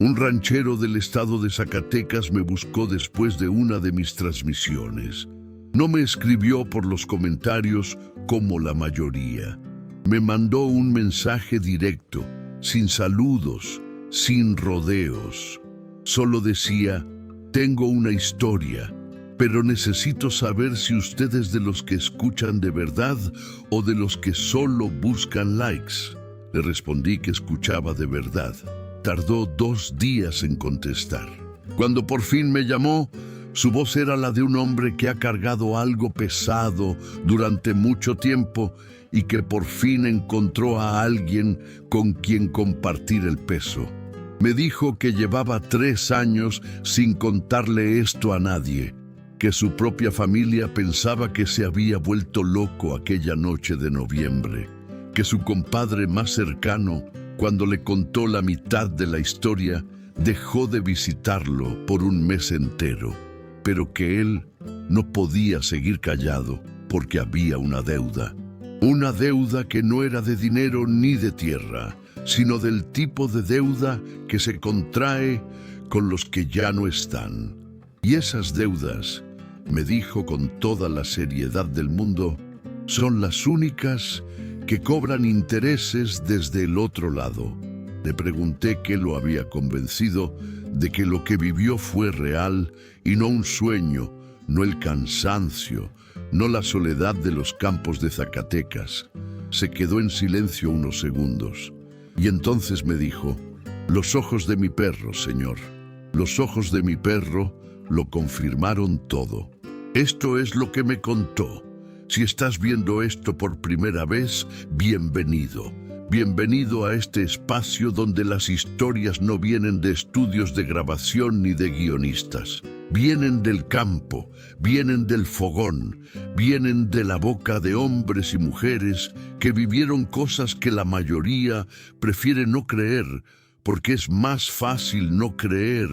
Un ranchero del estado de Zacatecas me buscó después de una de mis transmisiones. No me escribió por los comentarios como la mayoría. Me mandó un mensaje directo, sin saludos, sin rodeos. Solo decía: tengo una historia, pero necesito saber si usted es de los que escuchan de verdad o de los que solo buscan likes. Le respondí que escuchaba de verdad. Tardó 2 días en contestar. Cuando por fin me llamó, su voz era la de un hombre que ha cargado algo pesado durante mucho tiempo y que por fin encontró a alguien con quien compartir el peso. Me dijo que llevaba 3 años sin contarle esto a nadie, que su propia familia pensaba que se había vuelto loco aquella noche de noviembre, que su compadre más cercano, cuando le contó la mitad de la historia, dejó de visitarlo por un mes entero, pero que él no podía seguir callado porque había una deuda. Una deuda que no era de dinero ni de tierra, sino del tipo de deuda que se contrae con los que ya no están. Y esas deudas, me dijo con toda la seriedad del mundo, son las únicas que cobran intereses desde el otro lado. Le pregunté qué lo había convencido de que lo que vivió fue real y no un sueño, no el cansancio, no la soledad de los campos de Zacatecas. Se quedó en silencio unos segundos y entonces me dijo: los ojos de mi perro, señor, los ojos de mi perro lo confirmaron todo. Esto es lo que me contó. Si estás viendo esto por primera vez, bienvenido. Bienvenido a este espacio donde las historias no vienen de estudios de grabación ni de guionistas. Vienen del campo, vienen del fogón, vienen de la boca de hombres y mujeres que vivieron cosas que la mayoría prefiere no creer, porque es más fácil no creer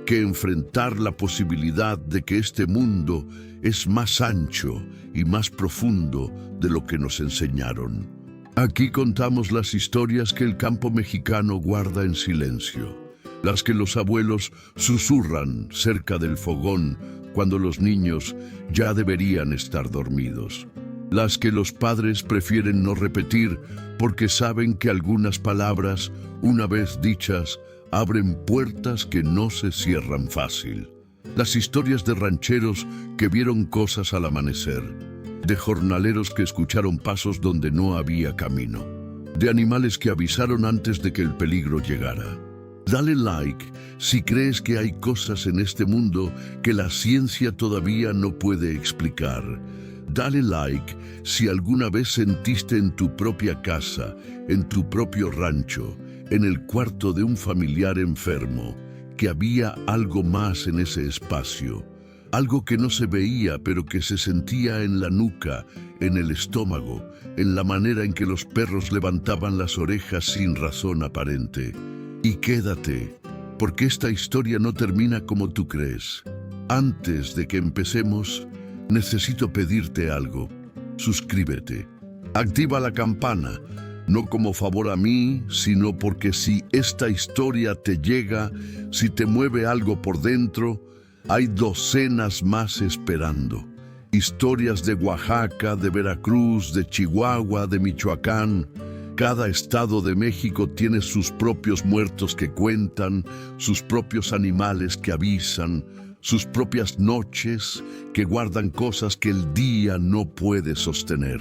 que enfrentar la posibilidad de que este mundo es más ancho y más profundo de lo que nos enseñaron. Aquí contamos las historias que el campo mexicano guarda en silencio, las que los abuelos susurran cerca del fogón cuando los niños ya deberían estar dormidos, las que los padres prefieren no repetir porque saben que algunas palabras, una vez dichas, abren puertas que no se cierran fácil. Las historias de rancheros que vieron cosas al amanecer, de jornaleros que escucharon pasos donde no había camino, de animales que avisaron antes de que el peligro llegara. Dale like si crees que hay cosas en este mundo que la ciencia todavía no puede explicar. Dale like si alguna vez sentiste en tu propia casa, en tu propio rancho, en el cuarto de un familiar enfermo, que había algo más en ese espacio, algo que no se veía pero que se sentía en la nuca, en el estómago, en la manera en que los perros levantaban las orejas sin razón aparente. Y quédate, porque esta historia no termina como tú crees. Antes de que empecemos, necesito pedirte algo. Suscríbete. Activa la campana, no como favor a mí, sino porque si esta historia te llega, si te mueve algo por dentro, hay docenas más esperando. Historias de Oaxaca, de Veracruz, de Chihuahua, de Michoacán. Cada estado de México tiene sus propios muertos que cuentan, sus propios animales que avisan, sus propias noches que guardan cosas que el día no puede sostener.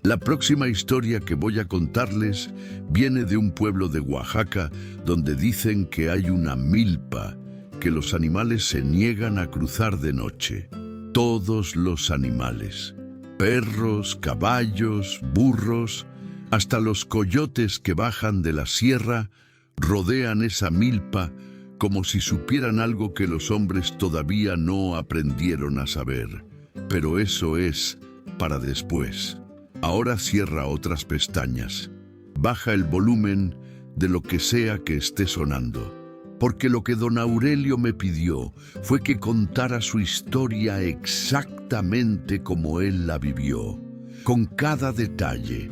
La próxima historia que voy a contarles viene de un pueblo de Oaxaca donde dicen que hay una milpa, que los animales se niegan a cruzar de noche. Todos los animales, perros, caballos, burros, hasta los coyotes que bajan de la sierra, rodean esa milpa como si supieran algo que los hombres todavía no aprendieron a saber. Pero eso es para después. Ahora cierra otras pestañas. Baja el volumen de lo que sea que esté sonando. Porque lo que don Aurelio me pidió fue que contara su historia exactamente como él la vivió, con cada detalle,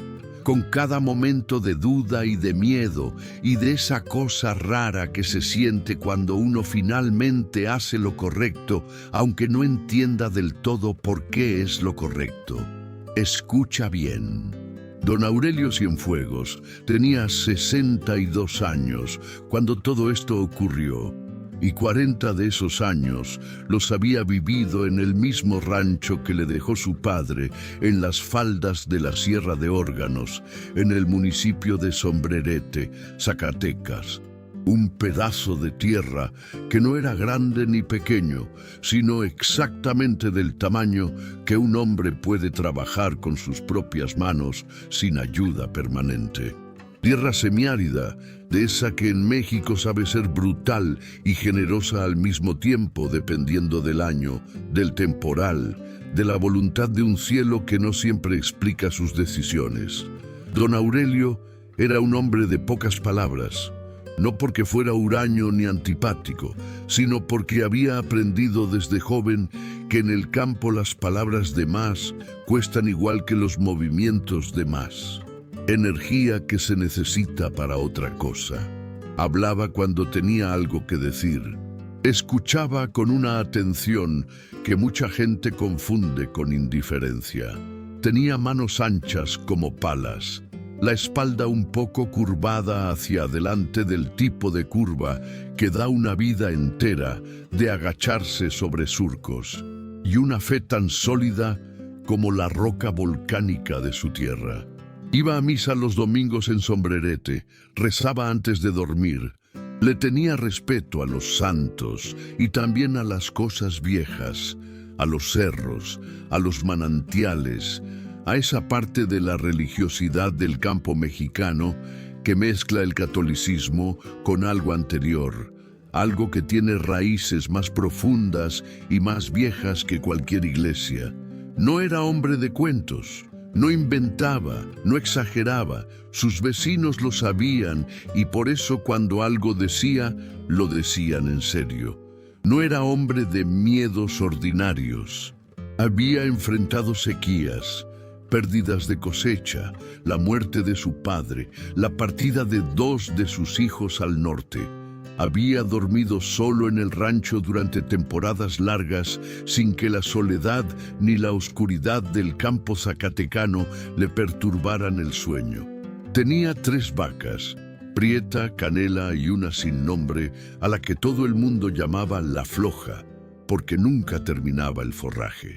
con cada momento de duda y de miedo y de esa cosa rara que se siente cuando uno finalmente hace lo correcto, aunque no entienda del todo por qué es lo correcto. Escucha bien. Don Aurelio Cienfuegos tenía 62 años cuando todo esto ocurrió, y 40 de esos años los había vivido en el mismo rancho que le dejó su padre en las faldas de la Sierra de Órganos, en el municipio de Sombrerete, Zacatecas. Un pedazo de tierra que no era grande ni pequeño, sino exactamente del tamaño que un hombre puede trabajar con sus propias manos sin ayuda permanente. Tierra semiárida, de esa que en México sabe ser brutal y generosa al mismo tiempo, dependiendo del año, del temporal, de la voluntad de un cielo que no siempre explica sus decisiones. Don Aurelio era un hombre de pocas palabras, no porque fuera huraño ni antipático, sino porque había aprendido desde joven que en el campo las palabras de más cuestan igual que los movimientos de más. Energía que se necesita para otra cosa. Hablaba cuando tenía algo que decir. Escuchaba con una atención que mucha gente confunde con indiferencia. Tenía manos anchas como palas, la espalda un poco curvada hacia adelante del tipo de curva que da una vida entera de agacharse sobre surcos, y una fe tan sólida como la roca volcánica de su tierra. Iba a misa los domingos en Sombrerete, rezaba antes de dormir. Le tenía respeto a los santos y también a las cosas viejas, a los cerros, a los manantiales, a esa parte de la religiosidad del campo mexicano que mezcla el catolicismo con algo anterior, algo que tiene raíces más profundas y más viejas que cualquier iglesia. No era hombre de cuentos. No inventaba, no exageraba, sus vecinos lo sabían y por eso cuando algo decía, lo decían en serio. No era hombre de miedos ordinarios. Había enfrentado sequías, pérdidas de cosecha, la muerte de su padre, la partida de 2 de sus hijos al norte. Había dormido solo en el rancho durante temporadas largas sin que la soledad ni la oscuridad del campo zacatecano le perturbaran el sueño. Tenía 3 vacas, Prieta, Canela y una sin nombre, a la que todo el mundo llamaba La Floja, porque nunca terminaba el forraje.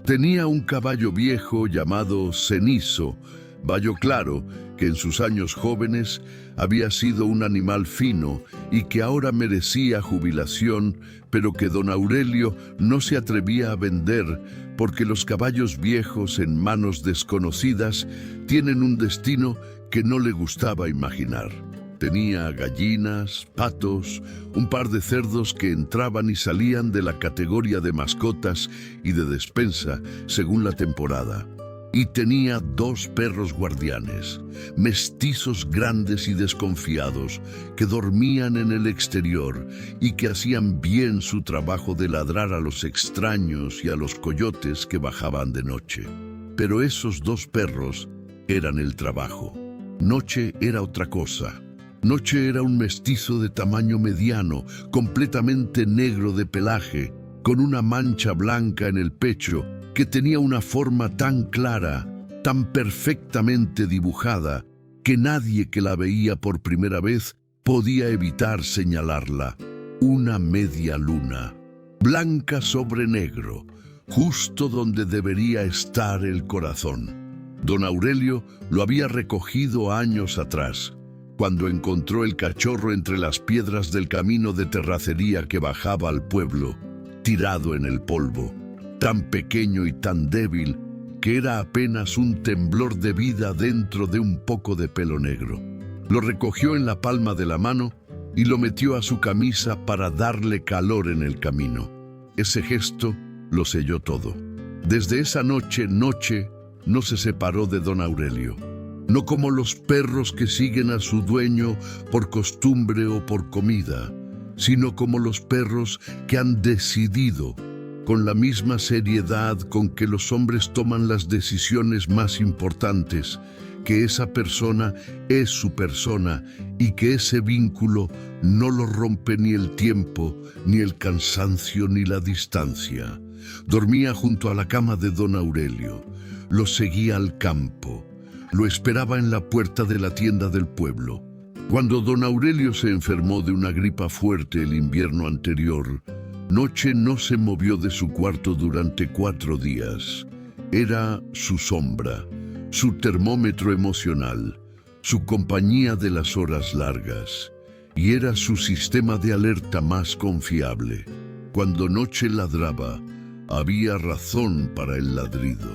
Tenía un caballo viejo llamado Cenizo, Bayo Claro, que en sus años jóvenes había sido un animal fino y que ahora merecía jubilación, pero que don Aurelio no se atrevía a vender porque los caballos viejos en manos desconocidas tienen un destino que no le gustaba imaginar. Tenía gallinas, patos, un par de cerdos que entraban y salían de la categoría de mascotas y de despensa según la temporada. Y tenía 2 perros guardianes, mestizos grandes y desconfiados, que dormían en el exterior y que hacían bien su trabajo de ladrar a los extraños y a los coyotes que bajaban de noche. Pero esos 2 perros eran el trabajo. Noche era otra cosa. Noche era un mestizo de tamaño mediano, completamente negro de pelaje, con una mancha blanca en el pecho, que tenía una forma tan clara, tan perfectamente dibujada, que nadie que la veía por primera vez podía evitar señalarla. Una media luna, blanca sobre negro, justo donde debería estar el corazón. Don Aurelio lo había recogido años atrás, cuando encontró el cachorro entre las piedras del camino de terracería que bajaba al pueblo, tirado en el polvo, tan pequeño y tan débil que era apenas un temblor de vida dentro de un poco de pelo negro. Lo recogió en la palma de la mano y lo metió a su camisa para darle calor en el camino. Ese gesto lo selló todo. Desde esa noche no se separó de don Aurelio. No como los perros que siguen a su dueño por costumbre o por comida, sino como los perros que han decidido, con la misma seriedad con que los hombres toman las decisiones más importantes, que esa persona es su persona y que ese vínculo no lo rompe ni el tiempo, ni el cansancio, ni la distancia. Dormía junto a la cama de don Aurelio, lo seguía al campo, lo esperaba en la puerta de la tienda del pueblo. Cuando don Aurelio se enfermó de una gripa fuerte el invierno anterior, Noche no se movió de su cuarto durante 4 días. Era su sombra, su termómetro emocional, su compañía de las horas largas, y era su sistema de alerta más confiable. Cuando Noche ladraba, había razón para el ladrido,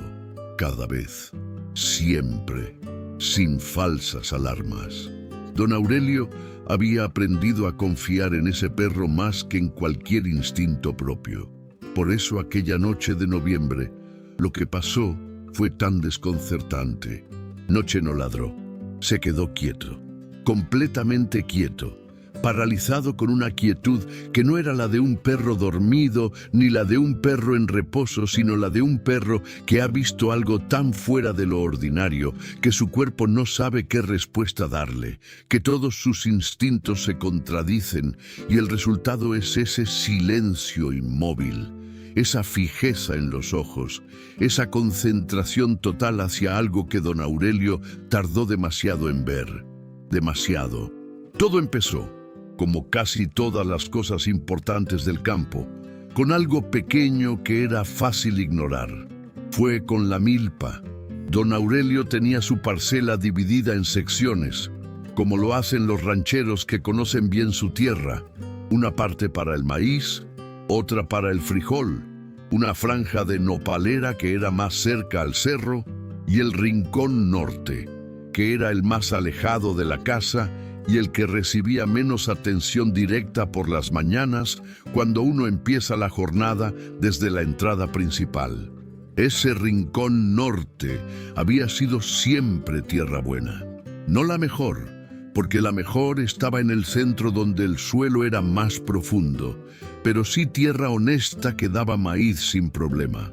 cada vez, siempre, sin falsas alarmas. Don Aurelio había aprendido a confiar en ese perro más que en cualquier instinto propio. Por eso aquella noche de noviembre, lo que pasó fue tan desconcertante. Noche no ladró, se quedó quieto, completamente quieto, paralizado con una quietud que no era la de un perro dormido ni la de un perro en reposo, sino la de un perro que ha visto algo tan fuera de lo ordinario que su cuerpo no sabe qué respuesta darle, que todos sus instintos se contradicen y el resultado es ese silencio inmóvil, esa fijeza en los ojos, esa concentración total hacia algo que don Aurelio tardó demasiado en ver. Demasiado. Todo empezó, como casi todas las cosas importantes del campo, con algo pequeño que era fácil ignorar. Fue con la milpa. Don Aurelio tenía su parcela dividida en secciones, como lo hacen los rancheros que conocen bien su tierra. Una parte para el maíz, otra para el frijol, una franja de nopalera que era más cerca al cerro, y el rincón norte, que era el más alejado de la casa y el que recibía menos atención directa por las mañanas cuando uno empieza la jornada desde la entrada principal. Ese rincón norte había sido siempre tierra buena. No la mejor, porque la mejor estaba en el centro donde el suelo era más profundo, pero sí tierra honesta que daba maíz sin problema.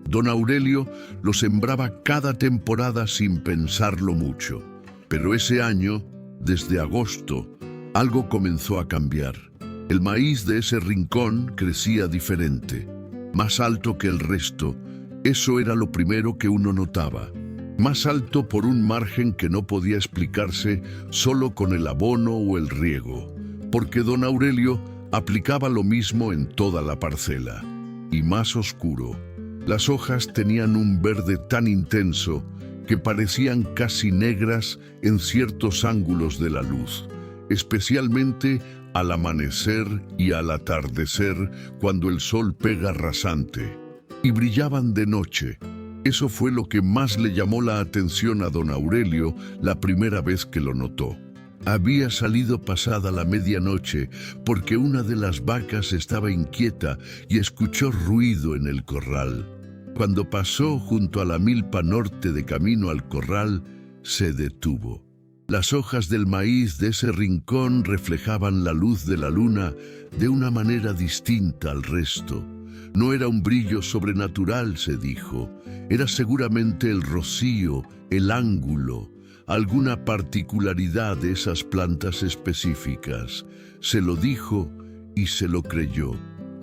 Don Aurelio lo sembraba cada temporada sin pensarlo mucho, pero ese año, desde agosto, algo comenzó a cambiar. El maíz de ese rincón crecía diferente, más alto que el resto. Eso era lo primero que uno notaba. Más alto por un margen que no podía explicarse solo con el abono o el riego, porque don Aurelio aplicaba lo mismo en toda la parcela. Y más oscuro. Las hojas tenían un verde tan intenso que parecían casi negras en ciertos ángulos de la luz, especialmente al amanecer y al atardecer cuando el sol pega rasante, y brillaban de noche. Eso fue lo que más le llamó la atención a don Aurelio la primera vez que lo notó. Había salido pasada la medianoche porque una de las vacas estaba inquieta y escuchó ruido en el corral. Cuando pasó junto a la milpa norte de camino al corral, se detuvo. Las hojas del maíz de ese rincón reflejaban la luz de la luna de una manera distinta al resto. No era un brillo sobrenatural, se dijo. Era seguramente el rocío, el ángulo, alguna particularidad de esas plantas específicas. Se lo dijo y se lo creyó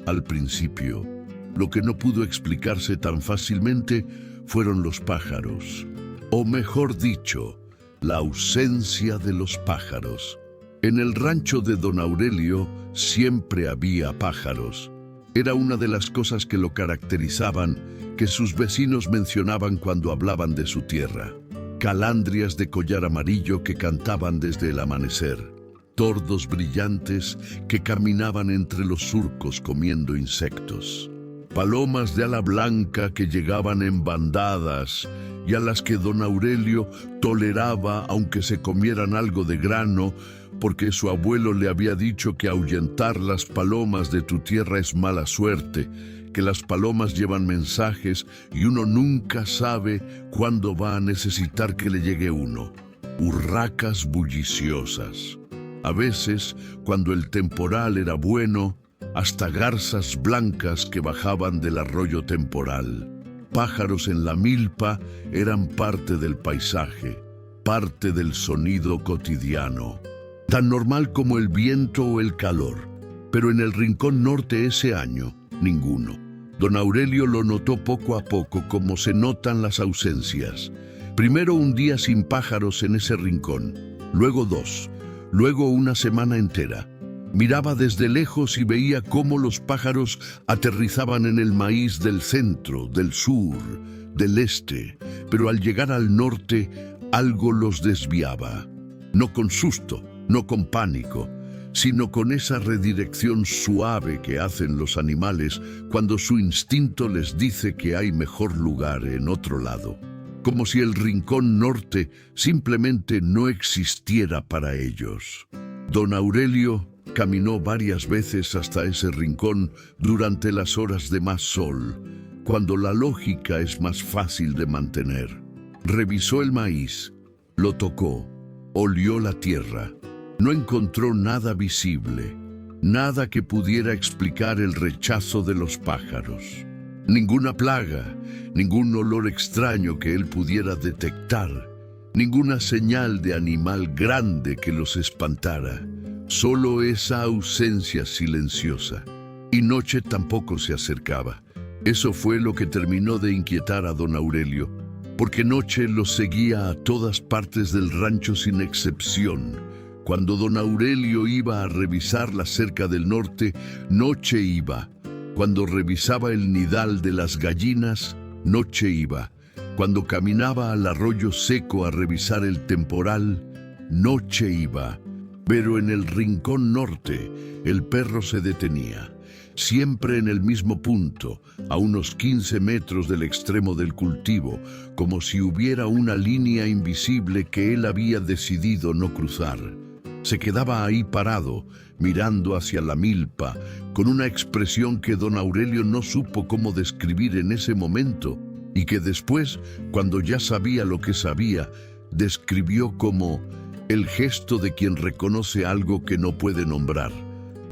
al principio. Lo que no pudo explicarse tan fácilmente fueron los pájaros, o mejor dicho, la ausencia de los pájaros. En el rancho de don Aurelio siempre había pájaros. Era una de las cosas que lo caracterizaban, que sus vecinos mencionaban cuando hablaban de su tierra. Calandrias de collar amarillo que cantaban desde el amanecer. Tordos brillantes que caminaban entre los surcos comiendo insectos. Palomas de ala blanca que llegaban en bandadas y a las que don Aurelio toleraba aunque se comieran algo de grano, porque su abuelo le había dicho que ahuyentar las palomas de tu tierra es mala suerte, que las palomas llevan mensajes y uno nunca sabe cuándo va a necesitar que le llegue uno. Urracas bulliciosas. A veces, cuando el temporal era bueno, hasta garzas blancas que bajaban del arroyo temporal. Pájaros en la milpa eran parte del paisaje. parte del sonido cotidiano, tan normal como el viento o el calor. Pero en el rincón norte ese año, ninguno. Don Aurelio lo notó poco a poco, como se notan las ausencias. Primero un día sin pájaros en ese rincón, luego dos, luego una semana entera. Miraba desde lejos y veía cómo los pájaros aterrizaban en el maíz del centro, del sur, del este, pero al llegar al norte algo los desviaba. No con susto, no con pánico, sino con esa redirección suave que hacen los animales cuando su instinto les dice que hay mejor lugar en otro lado. Como si el rincón norte simplemente no existiera para ellos. Don Aurelio caminó varias veces hasta ese rincón durante las horas de más sol, cuando la lógica es más fácil de mantener. Revisó el maíz, lo tocó, olió la tierra. No encontró nada visible, nada que pudiera explicar el rechazo de los pájaros. Ninguna plaga, ningún olor extraño que él pudiera detectar, ninguna señal de animal grande que los espantara. Solo esa ausencia silenciosa. Y noche tampoco se acercaba. Eso fue lo que terminó de inquietar a don Aurelio, porque noche los seguía a todas partes del rancho sin excepción. Cuando don Aurelio iba a revisar la cerca del norte, noche iba. Cuando revisaba el nidal de las gallinas, noche iba. Cuando caminaba al arroyo seco a revisar el temporal, noche iba. Pero en el rincón norte, el perro se detenía, siempre en el mismo punto, a unos 15 metros del extremo del cultivo, como si hubiera una línea invisible que él había decidido no cruzar. Se quedaba ahí parado, mirando hacia la milpa, con una expresión que don Aurelio no supo cómo describir en ese momento, y que después, cuando ya sabía lo que sabía, describió como el gesto de quien reconoce algo que no puede nombrar.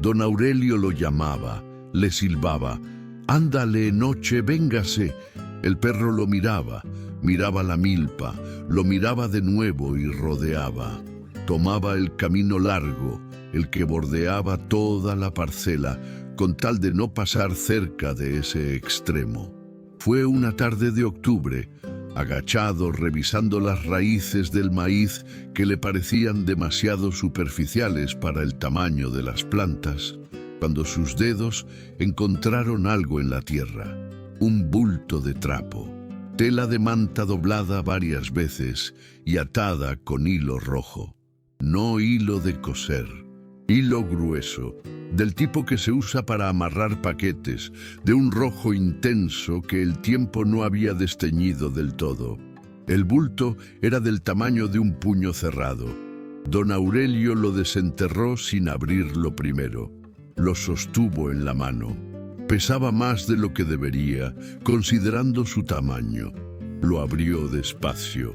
Don Aurelio lo llamaba, le silbaba: «Ándale, noche, véngase». El perro lo miraba, miraba la milpa, lo miraba de nuevo y rodeaba. Tomaba el camino largo, el que bordeaba toda la parcela, con tal de no pasar cerca de ese extremo. Fue una tarde de octubre, agachado revisando las raíces del maíz que le parecían demasiado superficiales para el tamaño de las plantas, cuando sus dedos encontraron algo en la tierra, un bulto de trapo, tela de manta doblada varias veces y atada con hilo rojo. No hilo de coser, hilo grueso, del tipo que se usa para amarrar paquetes, de un rojo intenso que el tiempo no había desteñido del todo. El bulto era del tamaño de un puño cerrado. Don Aurelio lo desenterró sin abrirlo primero. Lo sostuvo en la mano. Pesaba más de lo que debería, considerando su tamaño. Lo abrió despacio.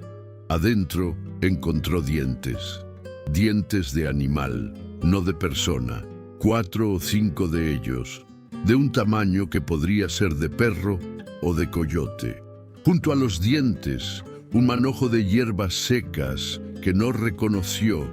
Adentro encontró dientes. Dientes de animal, no de persona. 4 o 5 de ellos, de un tamaño que podría ser de perro o de coyote. Junto a los dientes, un manojo de hierbas secas que no reconoció,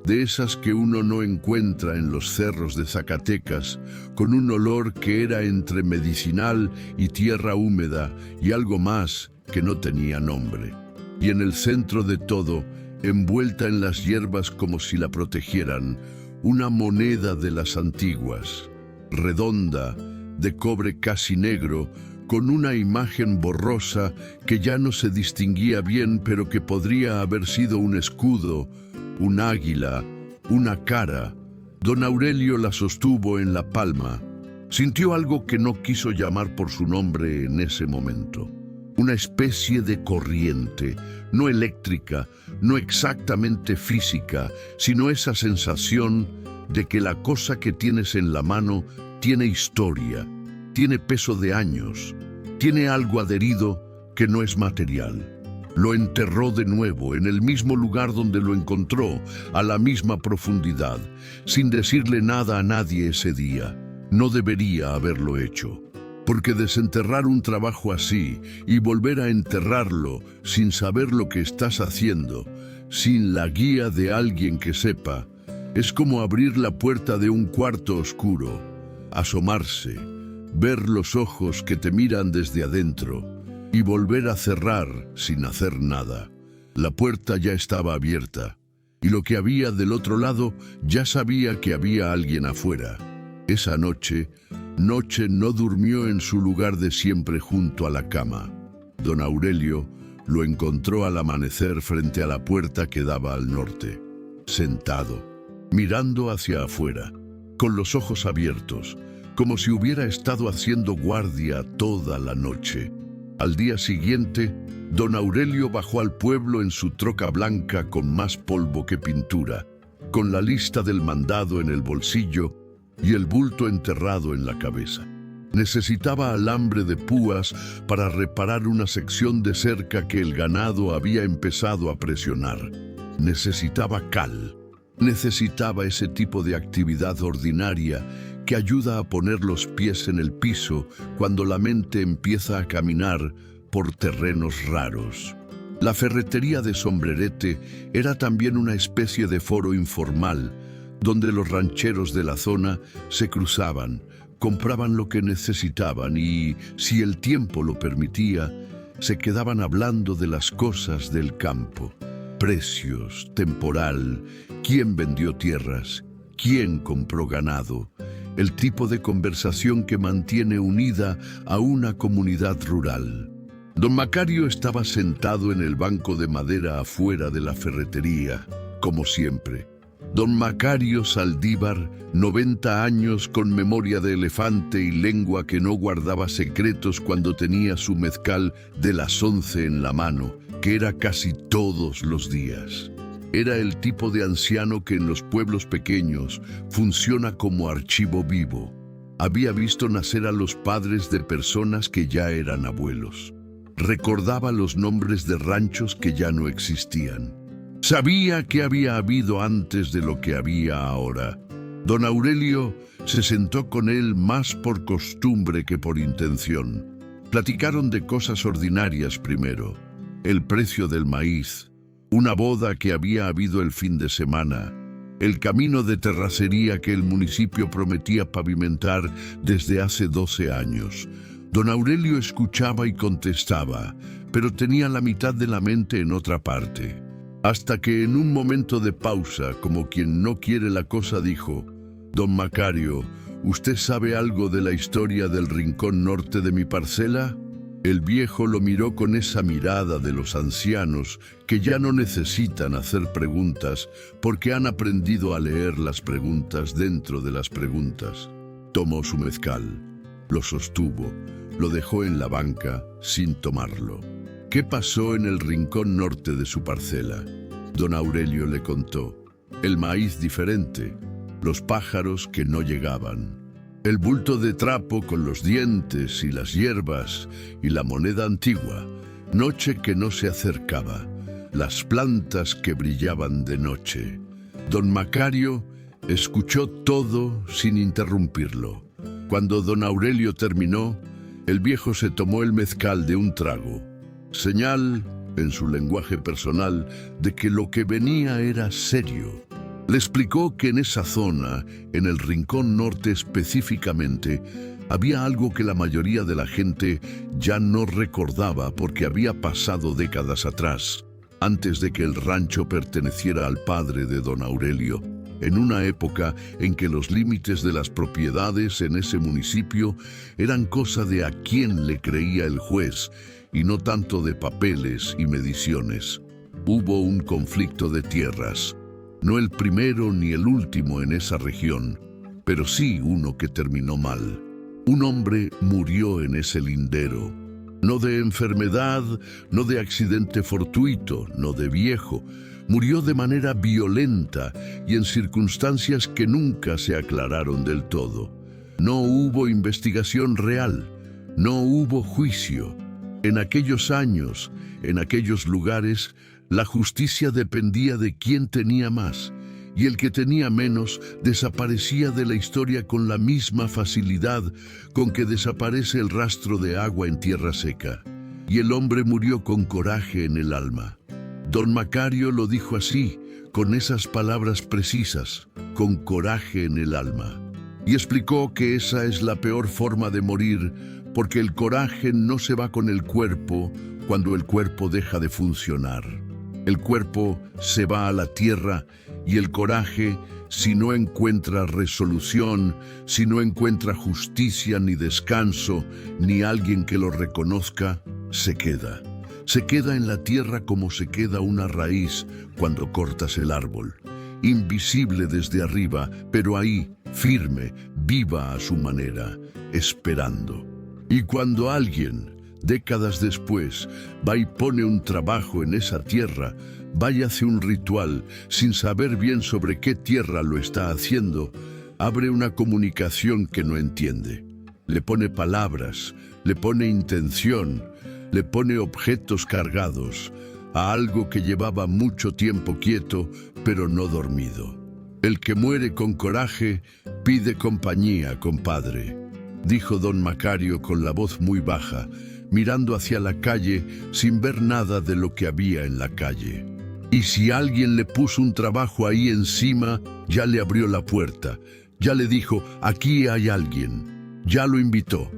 de esas que uno no encuentra en los cerros de Zacatecas, con un olor que era entre medicinal y tierra húmeda y algo más que no tenía nombre. Y en el centro de todo, envuelta en las hierbas como si la protegieran, una moneda de las antiguas, redonda, de cobre casi negro, con una imagen borrosa que ya no se distinguía bien, pero que podría haber sido un escudo, un águila, una cara. Don Aurelio la sostuvo en la palma. Sintió algo que no quiso llamar por su nombre en ese momento. Una especie de corriente, no eléctrica, no exactamente física, sino esa sensación de que la cosa que tienes en la mano tiene historia, tiene peso de años, tiene algo adherido que no es material. Lo enterró de nuevo en el mismo lugar donde lo encontró, a la misma profundidad, sin decirle nada a nadie ese día. No debería haberlo hecho. Porque desenterrar un trabajo así y volver a enterrarlo sin saber lo que estás haciendo, sin la guía de alguien que sepa, es como abrir la puerta de un cuarto oscuro, asomarse, ver los ojos que te miran desde adentro y volver a cerrar sin hacer nada. La puerta ya estaba abierta y lo que había del otro lado ya sabía que había alguien afuera. Esa noche no durmió en su lugar de siempre junto a la cama. Don Aurelio lo encontró al amanecer frente a la puerta que daba al norte, sentado, mirando hacia afuera, con los ojos abiertos, como si hubiera estado haciendo guardia toda la noche. Al día siguiente, don Aurelio bajó al pueblo en su troca blanca con más polvo que pintura, con la lista del mandado en el bolsillo y el bulto enterrado en la cabeza. Necesitaba alambre de púas para reparar una sección de cerca que el ganado había empezado a presionar. Necesitaba cal. Necesitaba ese tipo de actividad ordinaria que ayuda a poner los pies en el piso cuando la mente empieza a caminar por terrenos raros. La ferretería de Sombrerete era también una especie de foro informal, donde los rancheros de la zona se cruzaban, compraban lo que necesitaban y, si el tiempo lo permitía, se quedaban hablando de las cosas del campo. Precios, temporal, quién vendió tierras, quién compró ganado, el tipo de conversación que mantiene unida a una comunidad rural. Don Macario estaba sentado en el banco de madera afuera de la ferretería, como siempre. Don Macario Saldívar, 90 años, con memoria de elefante y lengua que no guardaba secretos cuando tenía su mezcal de las 11 en la mano, que era casi todos los días. Era el tipo de anciano que en los pueblos pequeños funciona como archivo vivo. Había visto nacer a los padres de personas que ya eran abuelos. Recordaba los nombres de ranchos que ya no existían. Sabía que había habido antes de lo que había ahora. Don Aurelio se sentó con él más por costumbre que por intención. Platicaron de cosas ordinarias primero. El precio del maíz, una boda que había habido el fin de semana, el camino de terracería que el municipio prometía pavimentar desde hace 12 años. Don Aurelio escuchaba y contestaba, pero tenía la mitad de la mente en otra parte. Hasta que en un momento de pausa, como quien no quiere la cosa, dijo: «Don Macario, ¿usted sabe algo de la historia del rincón norte de mi parcela?» El viejo lo miró con esa mirada de los ancianos que ya no necesitan hacer preguntas porque han aprendido a leer las preguntas dentro de las preguntas. Tomó su mezcal, lo sostuvo, lo dejó en la banca sin tomarlo. ¿Qué pasó en el rincón norte de su parcela? Don Aurelio le contó. El maíz diferente, los pájaros que no llegaban, el bulto de trapo con los dientes y las hierbas y la moneda antigua, noche que no se acercaba, las plantas que brillaban de noche. Don Macario escuchó todo sin interrumpirlo. Cuando don Aurelio terminó, el viejo se tomó el mezcal de un trago, señal, en su lenguaje personal, de que lo que venía era serio. Le explicó que en esa zona, en el rincón norte específicamente, había algo que la mayoría de la gente ya no recordaba porque había pasado décadas atrás, antes de que el rancho perteneciera al padre de don Aurelio, en una época en que los límites de las propiedades en ese municipio eran cosa de a quién le creía el juez y no tanto de papeles y mediciones. Hubo un conflicto de tierras. No el primero ni el último en esa región, pero sí uno que terminó mal. Un hombre murió en ese lindero, no de enfermedad, no de accidente fortuito, no de viejo. Murió de manera violenta y en circunstancias que nunca se aclararon del todo. No hubo investigación real, no hubo juicio. En aquellos años, en aquellos lugares, la justicia dependía de quién tenía más, y el que tenía menos desaparecía de la historia con la misma facilidad con que desaparece el rastro de agua en tierra seca. Y el hombre murió con coraje en el alma. Don Macario lo dijo así, con esas palabras precisas, con coraje en el alma. Y explicó que esa es la peor forma de morir, porque el coraje no se va con el cuerpo cuando el cuerpo deja de funcionar. El cuerpo se va a la tierra y el coraje, si no encuentra resolución, si no encuentra justicia ni descanso, ni alguien que lo reconozca, se queda. Se queda en la tierra como se queda una raíz cuando cortas el árbol. Invisible desde arriba, pero ahí, firme, viva a su manera, esperando. Y cuando alguien, décadas después, va y pone un trabajo en esa tierra, va y hace un ritual, sin saber bien sobre qué tierra lo está haciendo, abre una comunicación que no entiende. Le pone palabras, le pone intención, le pone objetos cargados a algo que llevaba mucho tiempo quieto, pero no dormido. El que muere con coraje pide compañía, compadre, dijo don Macario con la voz muy baja, mirando hacia la calle sin ver nada de lo que había en la calle. Y si alguien le puso un trabajo ahí encima, ya le abrió la puerta, ya le dijo, aquí hay alguien, ya lo invitó.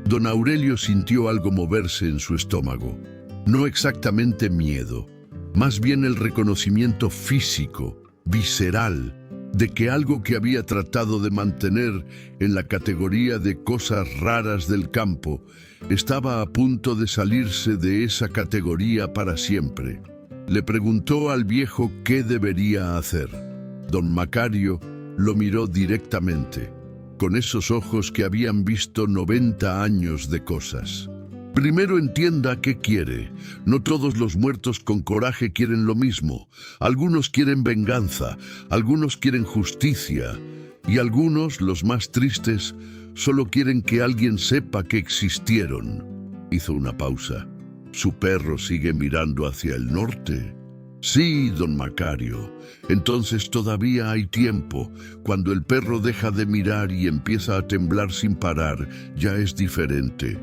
Don Aurelio sintió algo moverse en su estómago. No exactamente miedo, más bien el reconocimiento físico, visceral, de que algo que había tratado de mantener en la categoría de cosas raras del campo estaba a punto de salirse de esa categoría para siempre. Le preguntó al viejo qué debería hacer. Don Macario lo miró directamente, con esos ojos que habían visto 90 años de cosas. Primero entienda qué quiere. No todos los muertos con coraje quieren lo mismo. Algunos quieren venganza, algunos quieren justicia, y algunos, los más tristes, solo quieren que alguien sepa que existieron. Hizo una pausa. Su perro sigue mirando hacia el norte. Sí, don Macario. Entonces todavía hay tiempo. Cuando el perro deja de mirar y empieza a temblar sin parar, ya es diferente.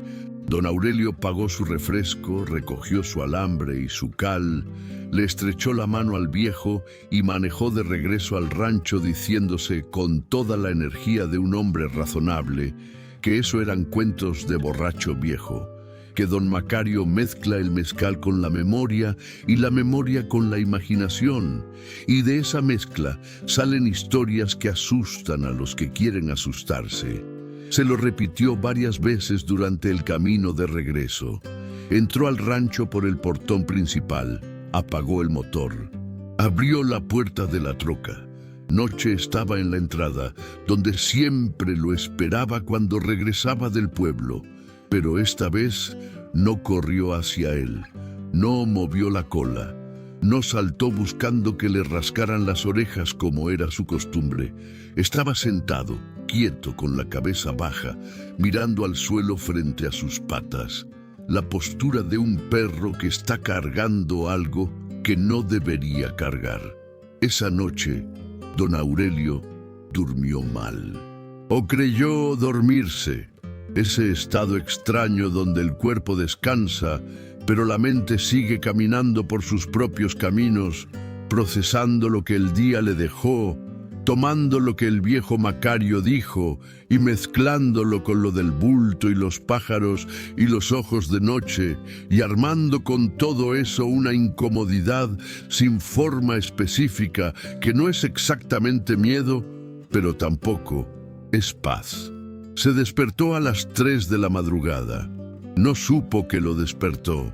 Don Aurelio pagó su refresco, recogió su alambre y su cal, le estrechó la mano al viejo y manejó de regreso al rancho diciéndose con toda la energía de un hombre razonable que eso eran cuentos de borracho viejo, que don Macario mezcla el mezcal con la memoria y la memoria con la imaginación, y de esa mezcla salen historias que asustan a los que quieren asustarse. Se lo repitió varias veces durante el camino de regreso. Entró al rancho por el portón principal, apagó el motor, abrió la puerta de la troca. Noche estaba en la entrada, donde siempre lo esperaba cuando regresaba del pueblo, pero esta vez no corrió hacia él, no movió la cola, no saltó buscando que le rascaran las orejas como era su costumbre. Estaba sentado, quieto, con la cabeza baja, mirando al suelo frente a sus patas, la postura de un perro que está cargando algo que no debería cargar. Esa noche, don Aurelio durmió mal. O creyó dormirse, ese estado extraño donde el cuerpo descansa, pero la mente sigue caminando por sus propios caminos, procesando lo que el día le dejó, tomando lo que el viejo Macario dijo y mezclándolo con lo del bulto y los pájaros y los ojos de noche, y armando con todo eso una incomodidad sin forma específica que no es exactamente miedo, pero tampoco es paz. Se despertó a las 3 de la madrugada. No supo que lo despertó.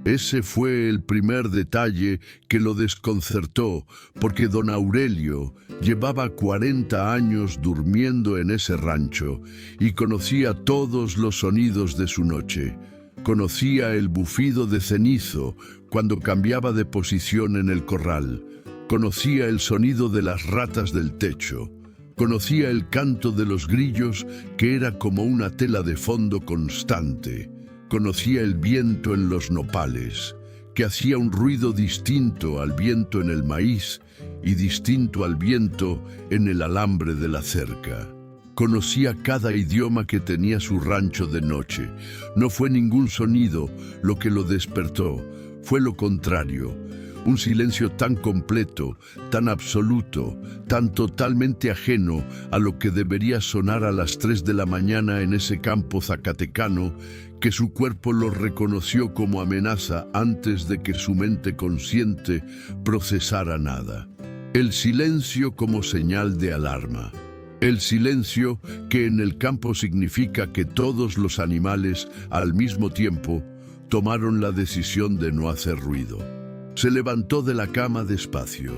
Ese fue el primer detalle que lo desconcertó, porque don Aurelio llevaba 40 años durmiendo en ese rancho y conocía todos los sonidos de su noche. Conocía el bufido de cenizo cuando cambiaba de posición en el corral. Conocía el sonido de las ratas del techo. Conocía el canto de los grillos, que era como una tela de fondo constante. Conocía el viento en los nopales, que hacía un ruido distinto al viento en el maíz y distinto al viento en el alambre de la cerca. Conocía cada idioma que tenía su rancho de noche. No fue ningún sonido lo que lo despertó, fue lo contrario. Un silencio tan completo, tan absoluto, tan totalmente ajeno a lo que debería sonar a las 3 de la mañana en ese campo zacatecano, que su cuerpo lo reconoció como amenaza antes de que su mente consciente procesara nada. El silencio como señal de alarma. El silencio que en el campo significa que todos los animales, al mismo tiempo, tomaron la decisión de no hacer ruido. Se levantó de la cama despacio,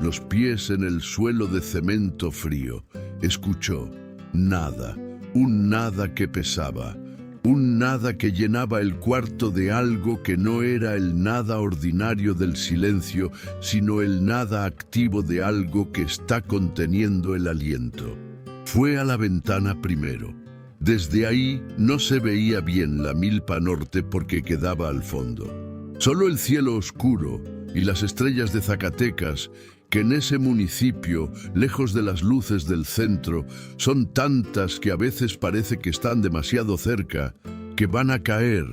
los pies en el suelo de cemento frío. Escuchó nada, un nada que pesaba, un nada que llenaba el cuarto de algo que no era el nada ordinario del silencio, sino el nada activo de algo que está conteniendo el aliento. Fue a la ventana primero. Desde ahí no se veía bien la milpa norte porque quedaba al fondo. Solo el cielo oscuro y las estrellas de Zacatecas, que en ese municipio, lejos de las luces del centro, son tantas que a veces parece que están demasiado cerca, que van a caer.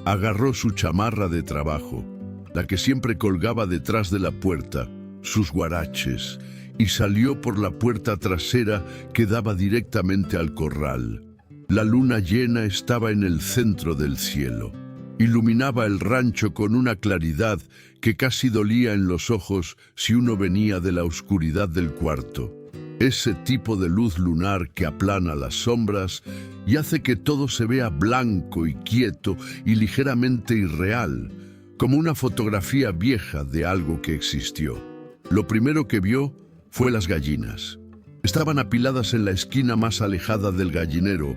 Agarró su chamarra de trabajo, la que siempre colgaba detrás de la puerta, sus guaraches, y salió por la puerta trasera que daba directamente al corral. La luna llena estaba en el centro del cielo. Iluminaba el rancho con una claridad que casi dolía en los ojos si uno venía de la oscuridad del cuarto. Ese tipo de luz lunar que aplana las sombras y hace que todo se vea blanco y quieto y ligeramente irreal, como una fotografía vieja de algo que existió. Lo primero que vio fue las gallinas. Estaban apiladas en la esquina más alejada del gallinero,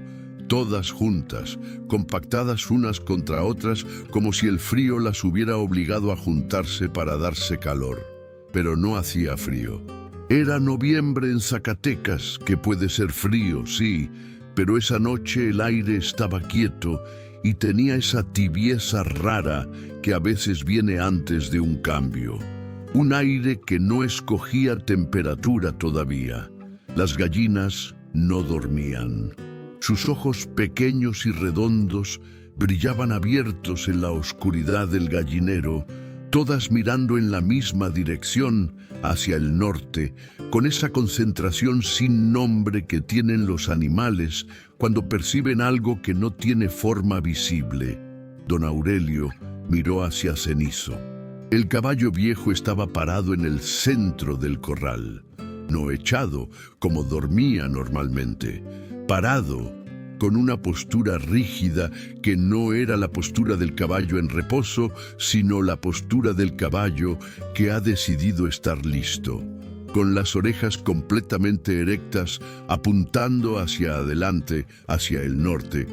todas juntas, compactadas unas contra otras, como si el frío las hubiera obligado a juntarse para darse calor. Pero no hacía frío. Era noviembre en Zacatecas, que puede ser frío, sí, pero esa noche el aire estaba quieto y tenía esa tibieza rara que a veces viene antes de un cambio. Un aire que no escogía temperatura todavía. Las gallinas no dormían. Sus ojos pequeños y redondos brillaban abiertos en la oscuridad del gallinero, todas mirando en la misma dirección, hacia el norte, con esa concentración sin nombre que tienen los animales cuando perciben algo que no tiene forma visible. Don Aurelio miró hacia Cenizo. El caballo viejo estaba parado en el centro del corral, no echado, como dormía normalmente, parado, con una postura rígida que no era la postura del caballo en reposo, sino la postura del caballo que ha decidido estar listo, con las orejas completamente erectas, apuntando hacia adelante, hacia el norte,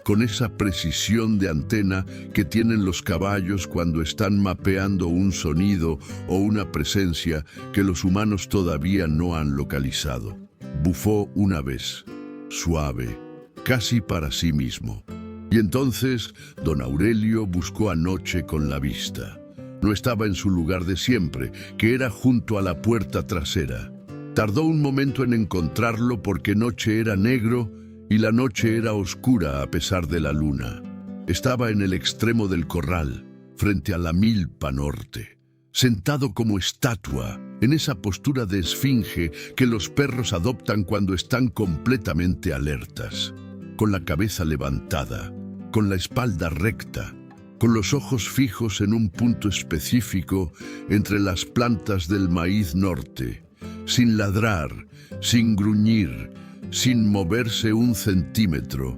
con esa precisión de antena que tienen los caballos cuando están mapeando un sonido o una presencia que los humanos todavía no han localizado. Bufó una vez, suave, casi para sí mismo. Y entonces don Aurelio buscó a Noche con la vista. No estaba en su lugar de siempre, que era junto a la puerta trasera. Tardó un momento en encontrarlo porque Noche era negro y la noche era oscura a pesar de la luna. Estaba en el extremo del corral, frente a la milpa norte, sentado como estatua, en esa postura de esfinge que los perros adoptan cuando están completamente alertas, con la cabeza levantada, con la espalda recta, con los ojos fijos en un punto específico entre las plantas del maíz norte, sin ladrar, sin gruñir, sin moverse un centímetro.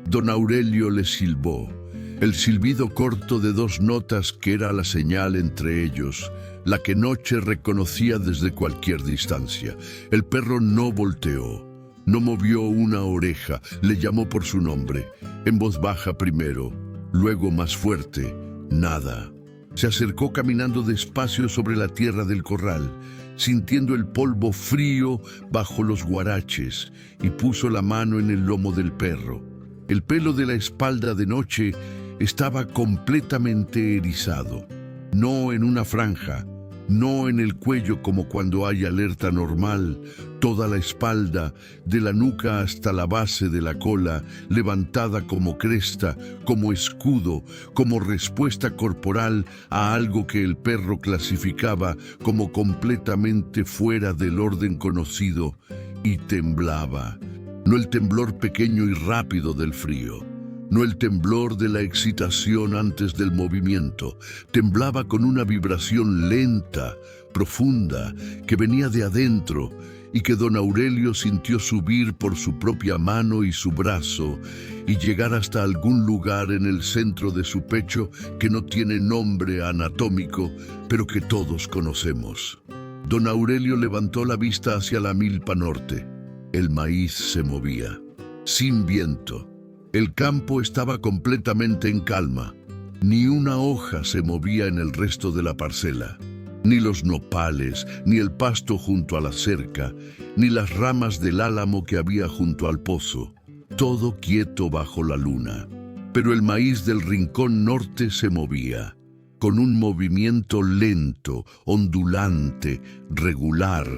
Don Aurelio le silbó, el silbido corto de 2 notas que era la señal entre ellos, la que Noche reconocía desde cualquier distancia. El perro no volteó, no movió una oreja, le llamó por su nombre, en voz baja primero, luego más fuerte, nada. Se acercó caminando despacio sobre la tierra del corral, sintiendo el polvo frío bajo los guaraches, y puso la mano en el lomo del perro. El pelo de la espalda de Noche estaba completamente erizado, no en una franja, no en el cuello como cuando hay alerta normal, toda la espalda, de la nuca hasta la base de la cola, levantada como cresta, como escudo, como respuesta corporal a algo que el perro clasificaba como completamente fuera del orden conocido, y temblaba. No el temblor pequeño y rápido del frío, no el temblor de la excitación antes del movimiento. Temblaba con una vibración lenta, profunda, que venía de adentro y que don Aurelio sintió subir por su propia mano y su brazo y llegar hasta algún lugar en el centro de su pecho que no tiene nombre anatómico, pero que todos conocemos. Don Aurelio levantó la vista hacia la milpa norte. El maíz se movía, sin viento. El campo estaba completamente en calma. Ni una hoja se movía en el resto de la parcela. Ni los nopales, ni el pasto junto a la cerca, ni las ramas del álamo que había junto al pozo. Todo quieto bajo la luna. Pero el maíz del rincón norte se movía, con un movimiento lento, ondulante, regular,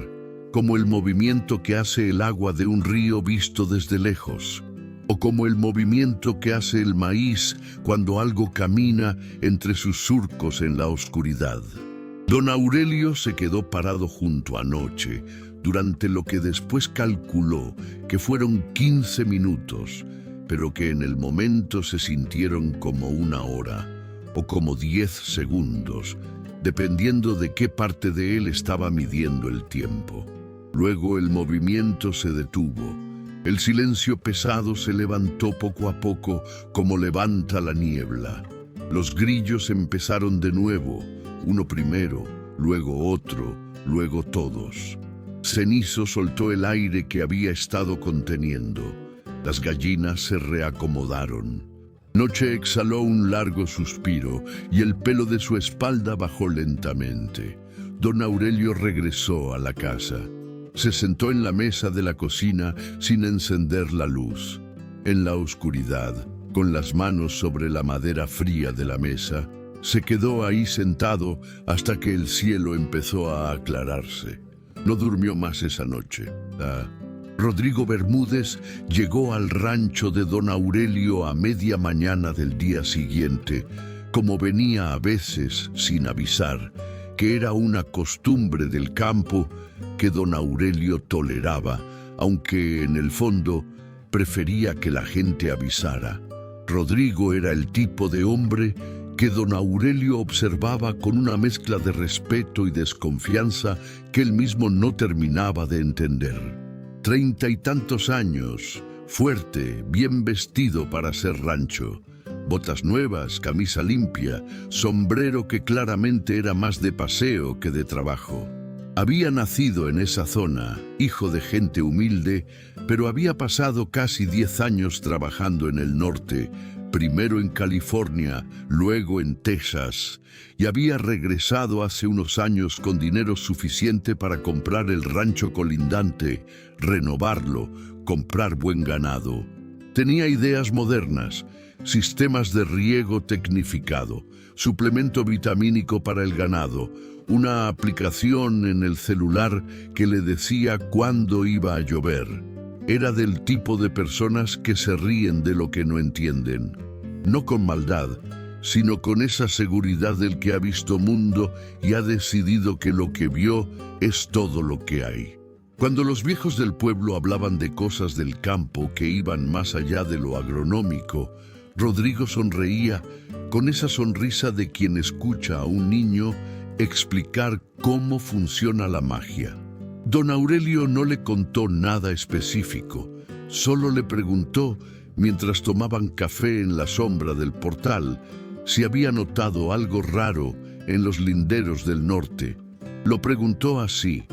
como el movimiento que hace el agua de un río visto desde lejos, o como el movimiento que hace el maíz cuando algo camina entre sus surcos en la oscuridad. Don Aurelio se quedó parado junto a Noche durante lo que después calculó que fueron 15 minutos, pero que en el momento se sintieron como una hora o como 10 segundos, dependiendo de qué parte de él estaba midiendo el tiempo. Luego el movimiento se detuvo. El silencio pesado se levantó poco a poco como levanta la niebla. Los grillos empezaron de nuevo, uno primero, luego otro, luego todos. Cenizo soltó el aire que había estado conteniendo. Las gallinas se reacomodaron. Noche exhaló un largo suspiro y el pelo de su espalda bajó lentamente. Don Aurelio regresó a la casa. Se sentó en la mesa de la cocina sin encender la luz. En la oscuridad, con las manos sobre la madera fría de la mesa, se quedó ahí sentado hasta que el cielo empezó a aclararse. No durmió más esa noche. Rodrigo Bermúdez llegó al rancho de don Aurelio a media mañana del día siguiente, como venía a veces sin avisar, que era una costumbre del campo que don Aurelio toleraba, aunque en el fondo prefería que la gente avisara. Rodrigo era el tipo de hombre que don Aurelio observaba con una mezcla de respeto y desconfianza que él mismo no terminaba de entender. 30 y tantos años, fuerte, bien vestido para ser rancho. Botas nuevas, camisa limpia, sombrero que claramente era más de paseo que de trabajo. Había nacido en esa zona, hijo de gente humilde, pero había pasado casi 10 años trabajando en el norte, primero en California, luego en Texas, y había regresado hace unos años con dinero suficiente para comprar el rancho colindante, renovarlo, comprar buen ganado. Tenía ideas modernas, sistemas de riego tecnificado, suplemento vitamínico para el ganado, una aplicación en el celular que le decía cuándo iba a llover. Era del tipo de personas que se ríen de lo que no entienden, no con maldad, sino con esa seguridad del que ha visto mundo y ha decidido que lo que vio es todo lo que hay. Cuando los viejos del pueblo hablaban de cosas del campo que iban más allá de lo agronómico, Rodrigo sonreía con esa sonrisa de quien escucha a un niño explicar cómo funciona la magia. Don Aurelio no le contó nada específico, solo le preguntó, mientras tomaban café en la sombra del portal, si había notado algo raro en los linderos del norte. Lo preguntó así,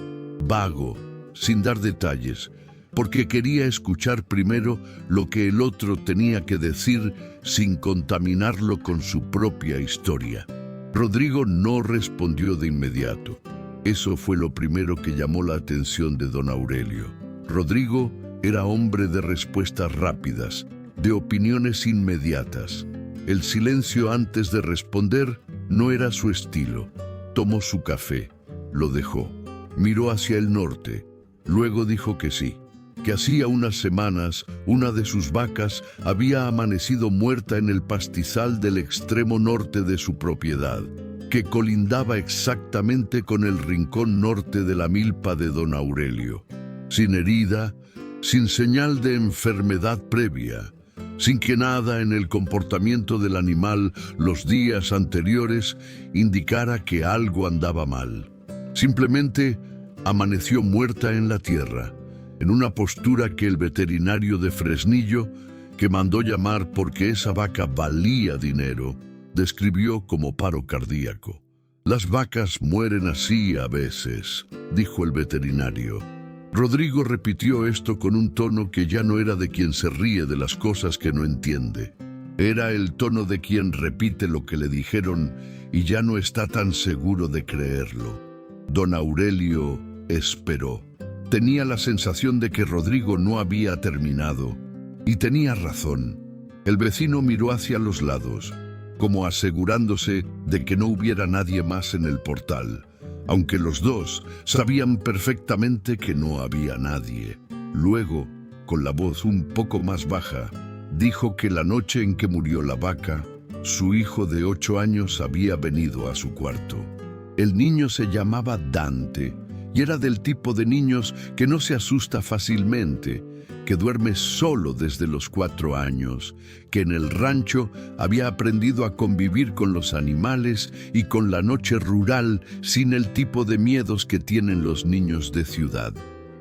vago, sin dar detalles, porque quería escuchar primero lo que el otro tenía que decir sin contaminarlo con su propia historia. Rodrigo no respondió de inmediato. Eso fue lo primero que llamó la atención de don Aurelio. Rodrigo era hombre de respuestas rápidas, de opiniones inmediatas. El silencio antes de responder no era su estilo. Tomó su café, Lo dejó. Miró hacia el norte. Luego dijo que sí, que hacía unas semanas una de sus vacas había amanecido muerta en el pastizal del extremo norte de su propiedad, que colindaba exactamente con el rincón norte de la milpa de don Aurelio. Sin herida, sin señal de enfermedad previa, sin que nada en el comportamiento del animal los días anteriores indicara que algo andaba mal. Simplemente amaneció muerta en la tierra, en una postura que el veterinario de Fresnillo, que mandó llamar porque esa vaca valía dinero, describió como paro cardíaco. «Las vacas mueren así a veces», dijo el veterinario. Rodrigo repitió esto con un tono que ya no era de quien se ríe de las cosas que no entiende. Era el tono de quien repite lo que le dijeron y ya no está tan seguro de creerlo. Don Aurelio esperó. Tenía la sensación de que Rodrigo no había terminado. Y tenía razón. El vecino miró hacia los lados, como asegurándose de que no hubiera nadie más en el portal, aunque los dos sabían perfectamente que no había nadie. Luego, con la voz un poco más baja, dijo que la noche en que murió la vaca, su hijo de 8 años había venido a su cuarto. El niño se llamaba Dante y era del tipo de niños que no se asusta fácilmente, que duerme solo desde los 4 años, que en el rancho había aprendido a convivir con los animales y con la noche rural sin el tipo de miedos que tienen los niños de ciudad.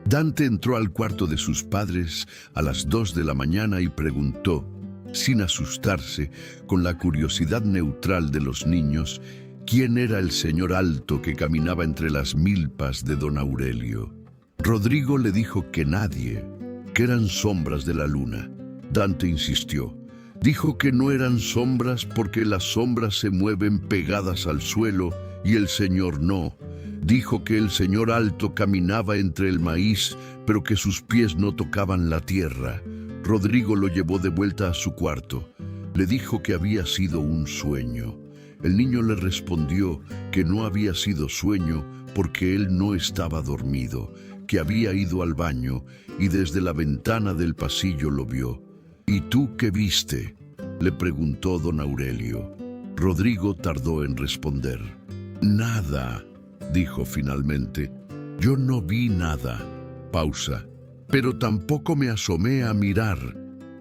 Dante entró al cuarto de sus padres a las 2 de la mañana y preguntó, sin asustarse, con la curiosidad neutral de los niños, quién era el señor alto que caminaba entre las milpas de don Aurelio. Rodrigo le dijo que nadie, que eran sombras de la luna. Dante insistió. Dijo que no eran sombras porque las sombras se mueven pegadas al suelo y el señor no. Dijo que el señor alto caminaba entre el maíz, pero que sus pies no tocaban la tierra. Rodrigo lo llevó de vuelta a su cuarto. Le dijo que había sido un sueño. El niño le respondió que no había sido sueño porque él no estaba dormido, que había ido al baño y desde la ventana del pasillo lo vio. «¿Y tú qué viste?», le preguntó don Aurelio. Rodrigo tardó en responder. «Nada», dijo finalmente. «Yo no vi nada». Pausa. «Pero tampoco me asomé a mirar».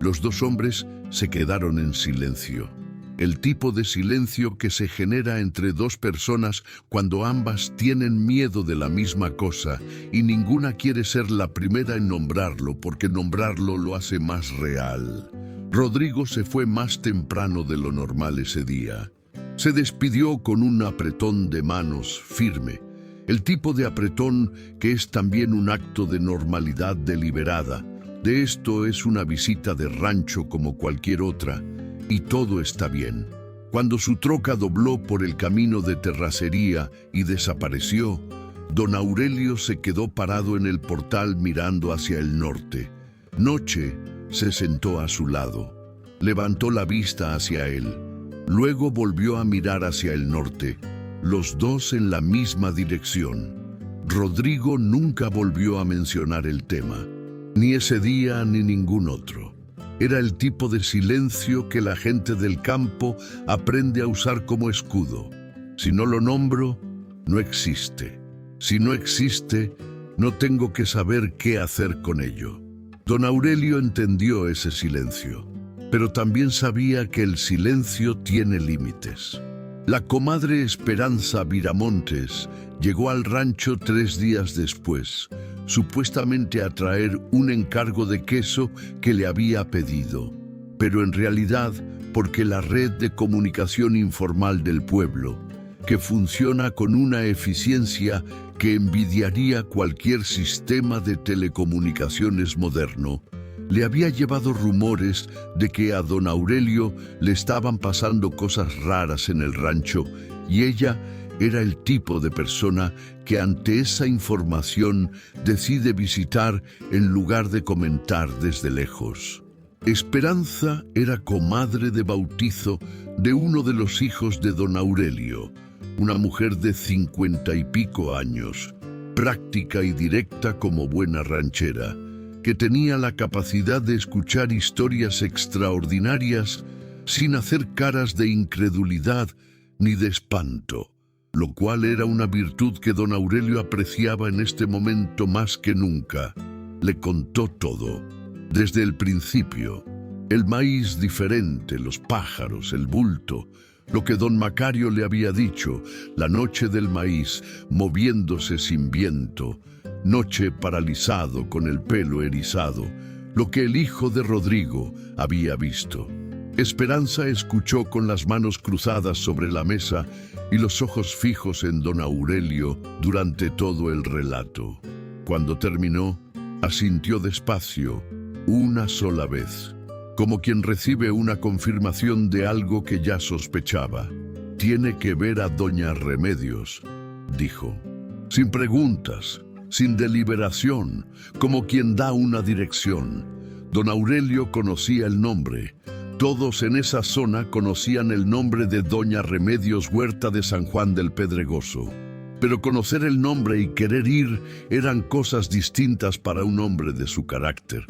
Los dos hombres se quedaron en silencio. El tipo de silencio que se genera entre dos personas cuando ambas tienen miedo de la misma cosa y ninguna quiere ser la primera en nombrarlo porque nombrarlo lo hace más real. Rodrigo se fue más temprano de lo normal ese día. Se despidió con un apretón de manos firme, el tipo de apretón que es también un acto de normalidad deliberada. De esto es una visita de rancho como cualquier otra. Y todo está bien. Cuando su troca dobló por el camino de terracería y desapareció, don Aurelio se quedó parado en el portal mirando hacia el norte. Noche se sentó a su lado. Levantó la vista hacia él. Luego volvió a mirar hacia el norte, los dos en la misma dirección. Rodrigo nunca volvió a mencionar el tema, ni ese día ni ningún otro. Era el tipo de silencio que la gente del campo aprende a usar como escudo. Si no lo nombro, no existe. Si no existe, no tengo que saber qué hacer con ello. Don Aurelio entendió ese silencio, pero también sabía que el silencio tiene límites. La comadre Esperanza Viramontes llegó al rancho 3 días después, supuestamente a traer un encargo de queso que le había pedido, pero en realidad porque la red de comunicación informal del pueblo, que funciona con una eficiencia que envidiaría cualquier sistema de telecomunicaciones moderno, le había llevado rumores de que a don Aurelio le estaban pasando cosas raras en el rancho y ella era el tipo de persona que ante esa información decide visitar en lugar de comentar desde lejos. Esperanza era comadre de bautizo de uno de los hijos de don Aurelio, una mujer de 50 y pico años, práctica y directa como buena ranchera, que tenía la capacidad de escuchar historias extraordinarias sin hacer caras de incredulidad ni de espanto, lo cual era una virtud que don Aurelio apreciaba en este momento más que nunca. Le contó todo, desde el principio, el maíz diferente, los pájaros, el bulto, lo que don Macario le había dicho, la noche del maíz, moviéndose sin viento, noche paralizado con el pelo erizado, lo que el hijo de Rodrigo había visto. Esperanza escuchó con las manos cruzadas sobre la mesa y los ojos fijos en don Aurelio durante todo el relato. Cuando terminó, asintió despacio, una sola vez, como quien recibe una confirmación de algo que ya sospechaba. «Tiene que ver a doña Remedios», dijo, sin preguntas, sin deliberación, como quien da una dirección. Don Aurelio conocía el nombre. Todos en esa zona conocían el nombre de doña Remedios Huerta de San Juan del Pedregoso. Pero conocer el nombre y querer ir eran cosas distintas para un hombre de su carácter.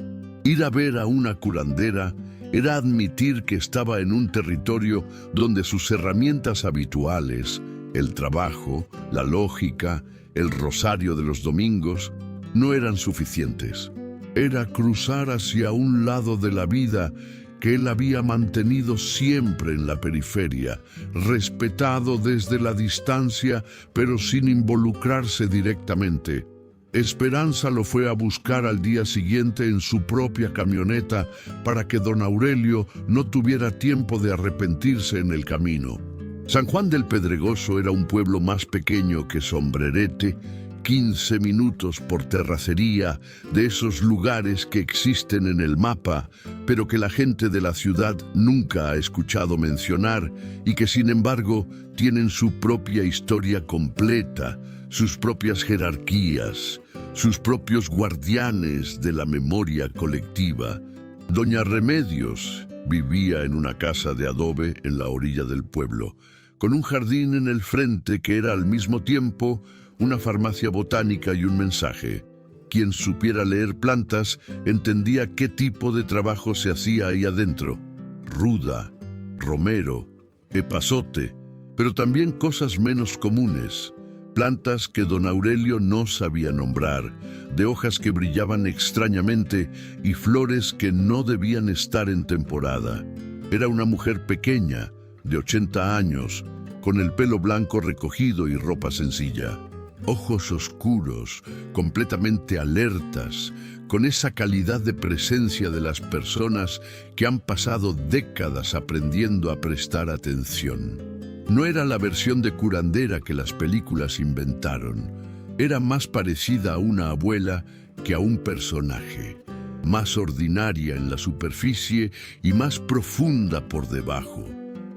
Ir a ver a una curandera era admitir que estaba en un territorio donde sus herramientas habituales, el trabajo, la lógica, el rosario de los domingos, no eran suficientes. Era cruzar hacia un lado de la vida que él había mantenido siempre en la periferia, respetado desde la distancia, pero sin involucrarse directamente. Esperanza lo fue a buscar al día siguiente en su propia camioneta para que don Aurelio no tuviera tiempo de arrepentirse en el camino. San Juan del Pedregoso era un pueblo más pequeño que Sombrerete, 15 minutos por terracería, de esos lugares que existen en el mapa, pero que la gente de la ciudad nunca ha escuchado mencionar y que sin embargo tienen su propia historia completa, sus propias jerarquías, sus propios guardianes de la memoria colectiva. Doña Remedios vivía en una casa de adobe en la orilla del pueblo, con un jardín en el frente que era al mismo tiempo una farmacia botánica y un mensaje. Quien supiera leer plantas entendía qué tipo de trabajo se hacía ahí adentro. Ruda, romero, epazote, pero también cosas menos comunes. Plantas que don Aurelio no sabía nombrar, de hojas que brillaban extrañamente y flores que no debían estar en temporada. Era una mujer pequeña, de 80 años, con el pelo blanco recogido y ropa sencilla. Ojos oscuros, completamente alertas, con esa calidad de presencia de las personas que han pasado décadas aprendiendo a prestar atención. No era la versión de curandera que las películas inventaron. Era más parecida a una abuela que a un personaje, más ordinaria en la superficie y más profunda por debajo.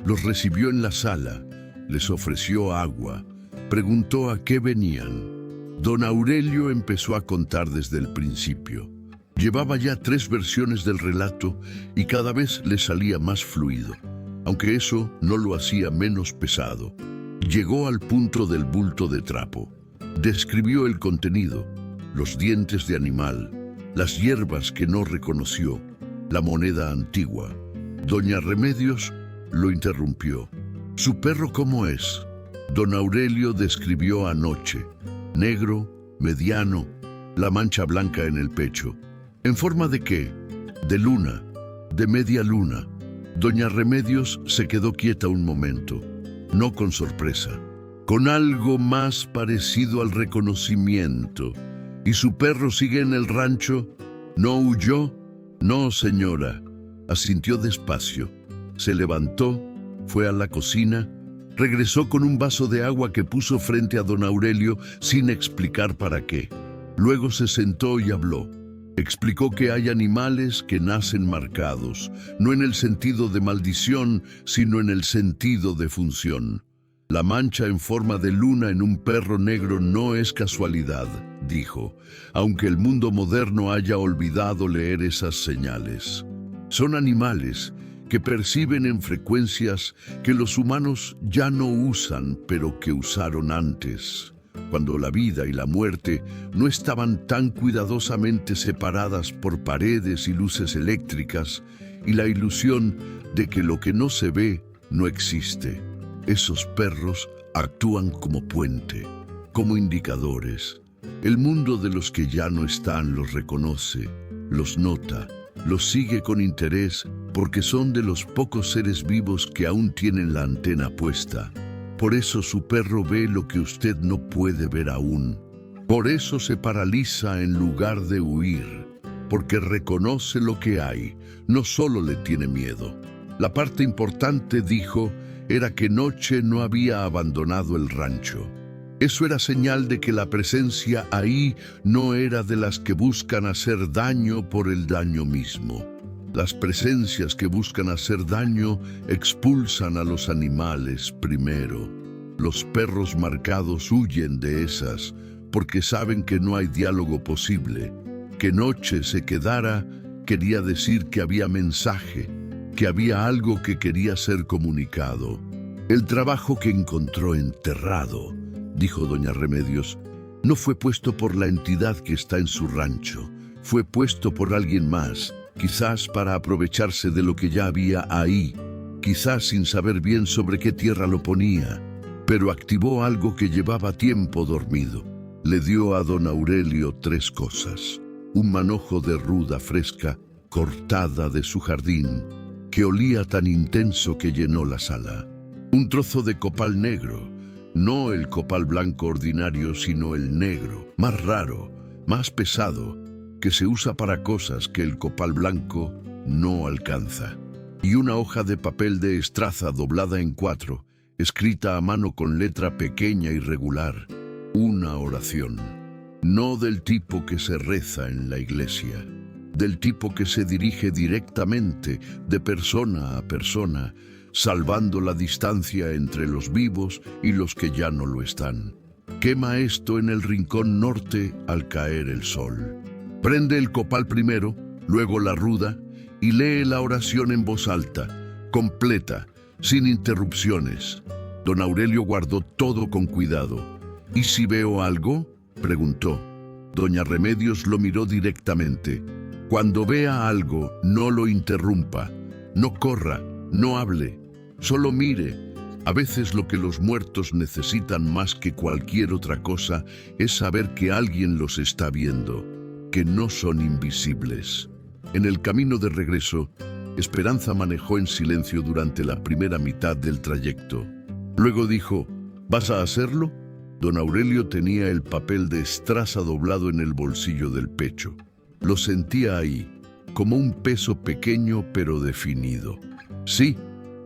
Los recibió en la sala, les ofreció agua, preguntó a qué venían. Don Aurelio empezó a contar desde el principio. Llevaba ya 3 versiones del relato y cada vez le salía más fluido, aunque eso no lo hacía menos pesado. Llegó al punto del bulto de trapo. Describió el contenido, los dientes de animal, las hierbas que no reconoció, la moneda antigua. Doña Remedios lo interrumpió. ¿Su perro cómo es? Don Aurelio describió anoche, negro, mediano, la mancha blanca en el pecho. ¿En forma de qué? De luna, de media luna. Doña Remedios se quedó quieta un momento, no con sorpresa, con algo más parecido al reconocimiento. ¿Y su perro sigue en el rancho? ¿No huyó? No, señora. Asintió despacio. Se levantó, fue a la cocina, regresó con un vaso de agua que puso frente a don Aurelio sin explicar para qué. Luego se sentó y habló. Explicó que hay animales que nacen marcados, no en el sentido de maldición, sino en el sentido de función. La mancha en forma de luna en un perro negro no es casualidad, dijo, aunque el mundo moderno haya olvidado leer esas señales. Son animales que perciben en frecuencias que los humanos ya no usan, pero que usaron antes, cuando la vida y la muerte no estaban tan cuidadosamente separadas por paredes y luces eléctricas y la ilusión de que lo que no se ve no existe. Esos perros actúan como puente, como indicadores. El mundo de los que ya no están los reconoce, los nota, los sigue con interés porque son de los pocos seres vivos que aún tienen la antena puesta. Por eso su perro ve lo que usted no puede ver aún. Por eso se paraliza en lugar de huir, porque reconoce lo que hay, no solo le tiene miedo. La parte importante, dijo, era que Noche no había abandonado el rancho. Eso era señal de que la presencia ahí no era de las que buscan hacer daño por el daño mismo. Las presencias que buscan hacer daño expulsan a los animales primero. Los perros marcados huyen de esas porque saben que no hay diálogo posible. Que Noche se quedara quería decir que había mensaje, que había algo que quería ser comunicado. El trabajo que encontró enterrado, dijo doña Remedios, no fue puesto por la entidad que está en su rancho. Fue puesto por alguien más, quizás para aprovecharse de lo que ya había ahí, quizás sin saber bien sobre qué tierra lo ponía, pero activó algo que llevaba tiempo dormido. Le dio a don Aurelio 3 cosas: un manojo de ruda fresca, cortada de su jardín, que olía tan intenso que llenó la sala; un trozo de copal negro, no el copal blanco ordinario, sino el negro, más raro, más pesado, que se usa para cosas que el copal blanco no alcanza; y una hoja de papel de estraza doblada en 4, escrita a mano con letra pequeña y regular, una oración. No del tipo que se reza en la iglesia, del tipo que se dirige directamente, de persona a persona, salvando la distancia entre los vivos y los que ya no lo están. Quema esto en el rincón norte al caer el sol. Prende el copal primero, luego la ruda, y lee la oración en voz alta, completa, sin interrupciones. Don Aurelio guardó todo con cuidado. ¿Y si veo algo?, preguntó. Doña Remedios lo miró directamente. Cuando vea algo, no lo interrumpa, no corra, no hable, solo mire. A veces lo que los muertos necesitan más que cualquier otra cosa es saber que alguien los está viendo, que no son invisibles. En el camino de regreso, Esperanza manejó en silencio durante la primera mitad del trayecto. Luego dijo: ¿vas a hacerlo? Don Aurelio tenía el papel de estraza doblado en el bolsillo del pecho. Lo sentía ahí, como un peso pequeño pero definido. Sí,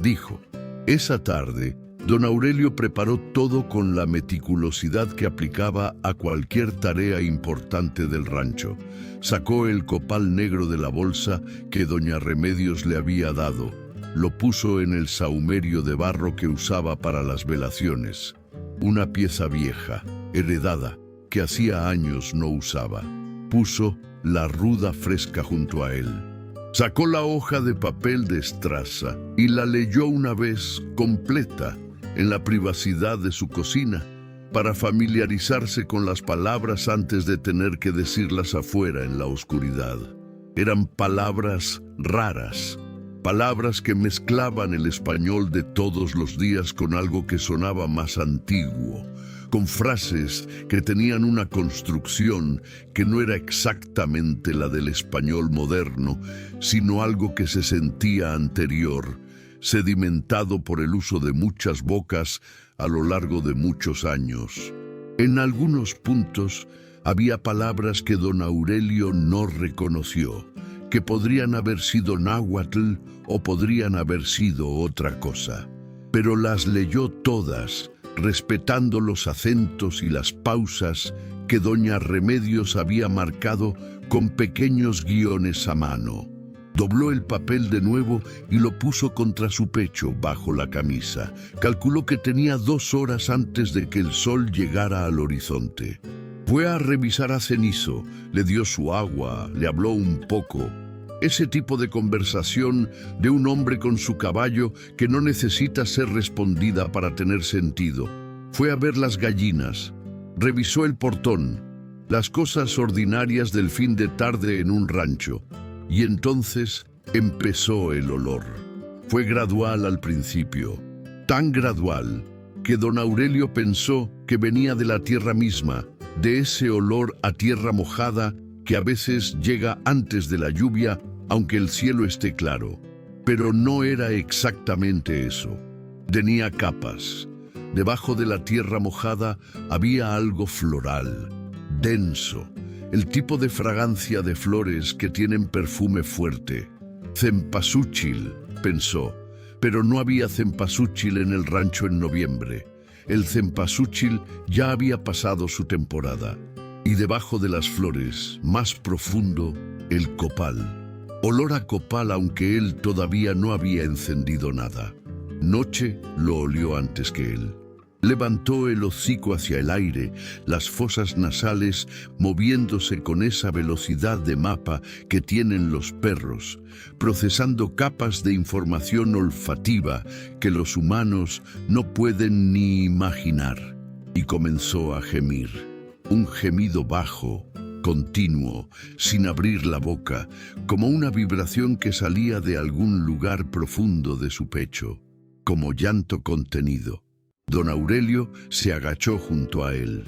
dijo. Esa tarde, don Aurelio preparó todo con la meticulosidad que aplicaba a cualquier tarea importante del rancho. Sacó el copal negro de la bolsa que doña Remedios le había dado. Lo puso en el sahumerio de barro que usaba para las velaciones. Una pieza vieja, heredada, que hacía años no usaba. Puso la ruda fresca junto a él. Sacó la hoja de papel de estraza y la leyó una vez completa en la privacidad de su cocina para familiarizarse con las palabras antes de tener que decirlas afuera en la oscuridad. Eran palabras raras, palabras que mezclaban el español de todos los días con algo que sonaba más antiguo, con frases que tenían una construcción que no era exactamente la del español moderno, sino algo que se sentía anterior, sedimentado por el uso de muchas bocas a lo largo de muchos años. En algunos puntos había palabras que don Aurelio no reconoció, que podrían haber sido náhuatl o podrían haber sido otra cosa, pero las leyó todas, respetando los acentos y las pausas que doña Remedios había marcado con pequeños guiones a mano. Dobló el papel de nuevo y lo puso contra su pecho, bajo la camisa. Calculó que tenía 2 horas antes de que el sol llegara al horizonte. Fue a revisar a Cenizo, le dio su agua, le habló un poco. Ese tipo de conversación de un hombre con su caballo que no necesita ser respondida para tener sentido. Fue a ver las gallinas, revisó el portón, las cosas ordinarias del fin de tarde en un rancho, y entonces empezó el olor. Fue gradual al principio, tan gradual que don Aurelio pensó que venía de la tierra misma, de ese olor a tierra mojada que a veces llega antes de la lluvia, aunque el cielo esté claro. Pero no era exactamente eso. Tenía capas. Debajo de la tierra mojada había algo floral, denso, el tipo de fragancia de flores que tienen perfume fuerte. Cempasúchil, pensó, pero no había cempasúchil en el rancho en noviembre. El cempasúchil ya había pasado su temporada. Y debajo de las flores, más profundo, el copal. Olor a copal aunque él todavía no había encendido nada. Noche lo olió antes que él. Levantó el hocico hacia el aire, las fosas nasales moviéndose con esa velocidad de mapa que tienen los perros, procesando capas de información olfativa que los humanos no pueden ni imaginar. Y comenzó a gemir. Un gemido bajo, continuo, sin abrir la boca, como una vibración que salía de algún lugar profundo de su pecho, como llanto contenido. Don Aurelio se agachó junto a él.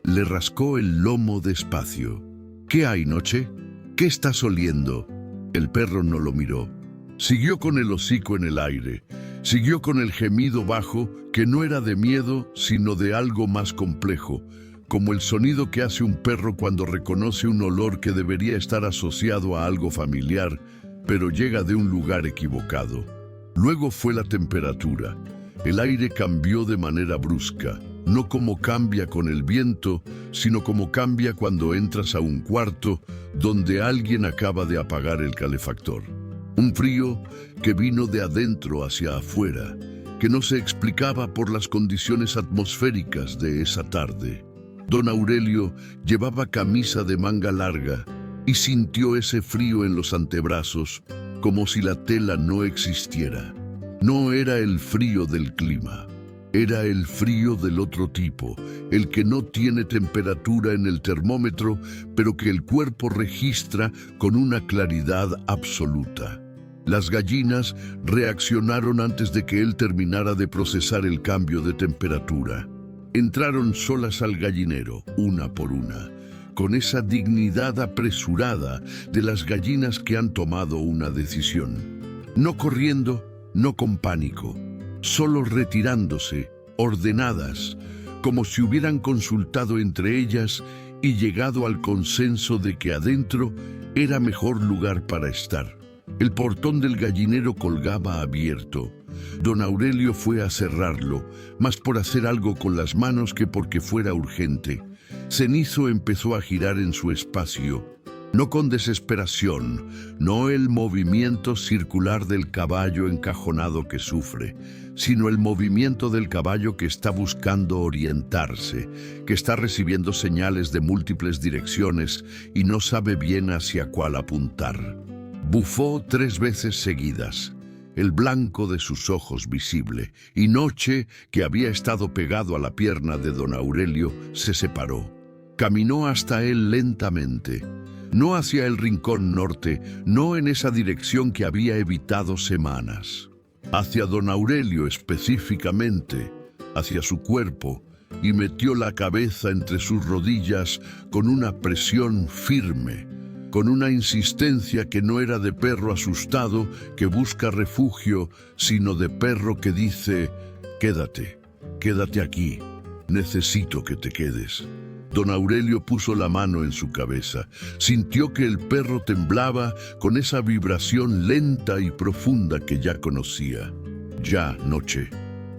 Le rascó el lomo despacio. ¿Qué hay, Noche? ¿Qué estás oliendo? El perro no lo miró. Siguió con el hocico en el aire. Siguió con el gemido bajo, que no era de miedo, sino de algo más complejo, como el sonido que hace un perro cuando reconoce un olor que debería estar asociado a algo familiar, pero llega de un lugar equivocado. Luego fue la temperatura. El aire cambió de manera brusca, no como cambia con el viento, sino como cambia cuando entras a un cuarto donde alguien acaba de apagar el calefactor. Un frío que vino de adentro hacia afuera, que no se explicaba por las condiciones atmosféricas de esa tarde. Don Aurelio llevaba camisa de manga larga y sintió ese frío en los antebrazos como si la tela no existiera. No era el frío del clima, era el frío del otro tipo, el que no tiene temperatura en el termómetro, pero que el cuerpo registra con una claridad absoluta. Las gallinas reaccionaron antes de que él terminara de procesar el cambio de temperatura. Entraron solas al gallinero, una por una, con esa dignidad apresurada de las gallinas que han tomado una decisión. No corriendo, no con pánico, solo retirándose, ordenadas, como si hubieran consultado entre ellas y llegado al consenso de que adentro era mejor lugar para estar. El portón del gallinero colgaba abierto. Don Aurelio fue a cerrarlo, más por hacer algo con las manos que porque fuera urgente. Cenizo empezó a girar en su espacio, no con desesperación, no el movimiento circular del caballo encajonado que sufre, sino el movimiento del caballo que está buscando orientarse, que está recibiendo señales de múltiples direcciones y no sabe bien hacia cuál apuntar. Bufó 3 veces seguidas, el blanco de sus ojos visible, y Noche, que había estado pegado a la pierna de don Aurelio, se separó. Caminó hasta él lentamente, no hacia el rincón norte, no en esa dirección que había evitado semanas. Hacia don Aurelio específicamente, hacia su cuerpo, y metió la cabeza entre sus rodillas con una presión firme, con una insistencia que no era de perro asustado que busca refugio, sino de perro que dice: quédate, quédate aquí, necesito que te quedes. Don Aurelio puso la mano en su cabeza, sintió que el perro temblaba con esa vibración lenta y profunda que ya conocía. Ya, Noche,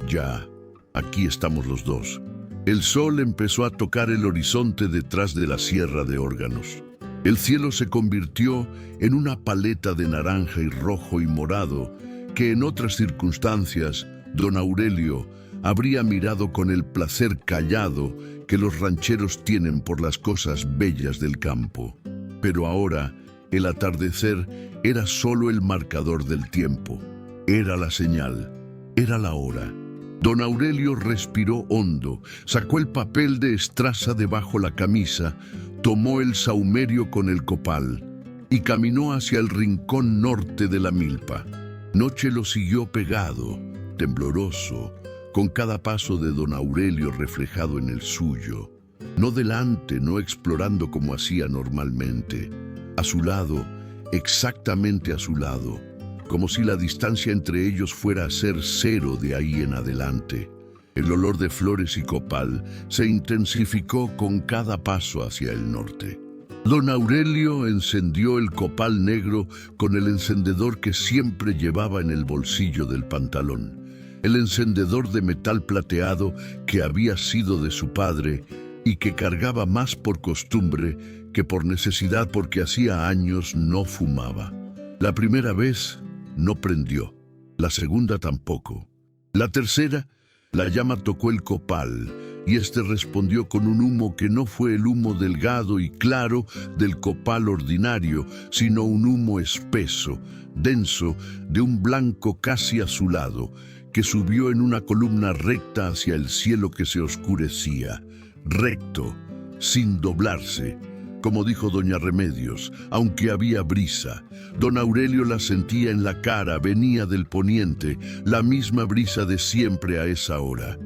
ya, aquí estamos los dos. El sol empezó a tocar el horizonte detrás de la sierra de Órganos. El cielo se convirtió en una paleta de naranja y rojo y morado que en otras circunstancias don Aurelio habría mirado con el placer callado que los rancheros tienen por las cosas bellas del campo. Pero ahora El atardecer era solo el marcador del tiempo. Era la señal. Era la hora. Don Aurelio respiró hondo, sacó el papel de estraza debajo la camisa, tomó el sahumerio con el copal y caminó hacia el rincón norte de la milpa. Noche lo siguió pegado, tembloroso, con cada paso de don Aurelio reflejado en el suyo. No delante, no explorando como hacía normalmente. A su lado, exactamente a su lado, como si la distancia entre ellos fuera a ser cero de ahí en adelante. El olor de flores y copal se intensificó con cada paso hacia el norte. Don Aurelio encendió el copal negro con el encendedor que siempre llevaba en el bolsillo del pantalón. El encendedor de metal plateado que había sido de su padre y que cargaba más por costumbre que por necesidad, porque hacía años no fumaba. La primera vez no prendió, la segunda tampoco. La tercera, la llama tocó el copal y este respondió con un humo que no fue el humo delgado y claro del copal ordinario, sino un humo espeso, denso, de un blanco casi azulado, que subió en una columna recta hacia el cielo que se oscurecía, recto, sin doblarse. Como dijo doña Remedios, aunque había brisa, don Aurelio la sentía en la cara, venía del poniente, la misma brisa de siempre a esa hora.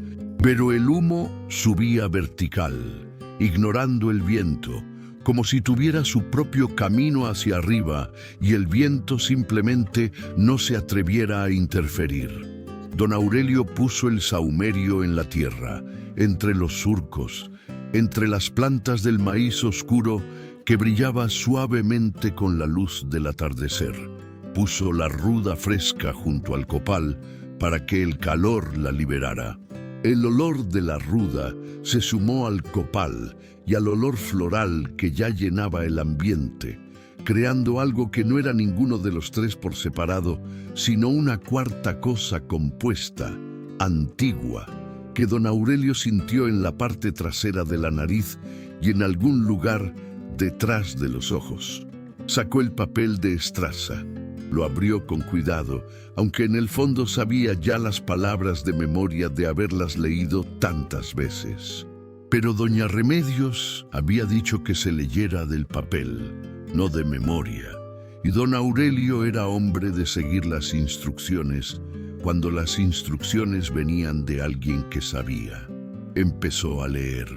Pero el humo subía vertical, ignorando el viento, como si tuviera su propio camino hacia arriba y el viento simplemente no se atreviera a interferir. Don Aurelio puso el sahumerio en la tierra, entre los surcos, entre las plantas del maíz oscuro que brillaba suavemente con la luz del atardecer. Puso la ruda fresca junto al copal para que el calor la liberara. El olor de la ruda se sumó al copal y al olor floral que ya llenaba el ambiente, creando algo que no era ninguno de los tres por separado, sino una cuarta cosa compuesta, antigua, que don Aurelio sintió en la parte trasera de la nariz y en algún lugar detrás de los ojos. Sacó el papel de estraza, lo abrió con cuidado, aunque en el fondo sabía ya las palabras de memoria de haberlas leído tantas veces. Pero doña Remedios había dicho que se leyera del papel, no de memoria, y don Aurelio era hombre de seguir las instrucciones, cuando las instrucciones venían de alguien que sabía. Empezó a leer,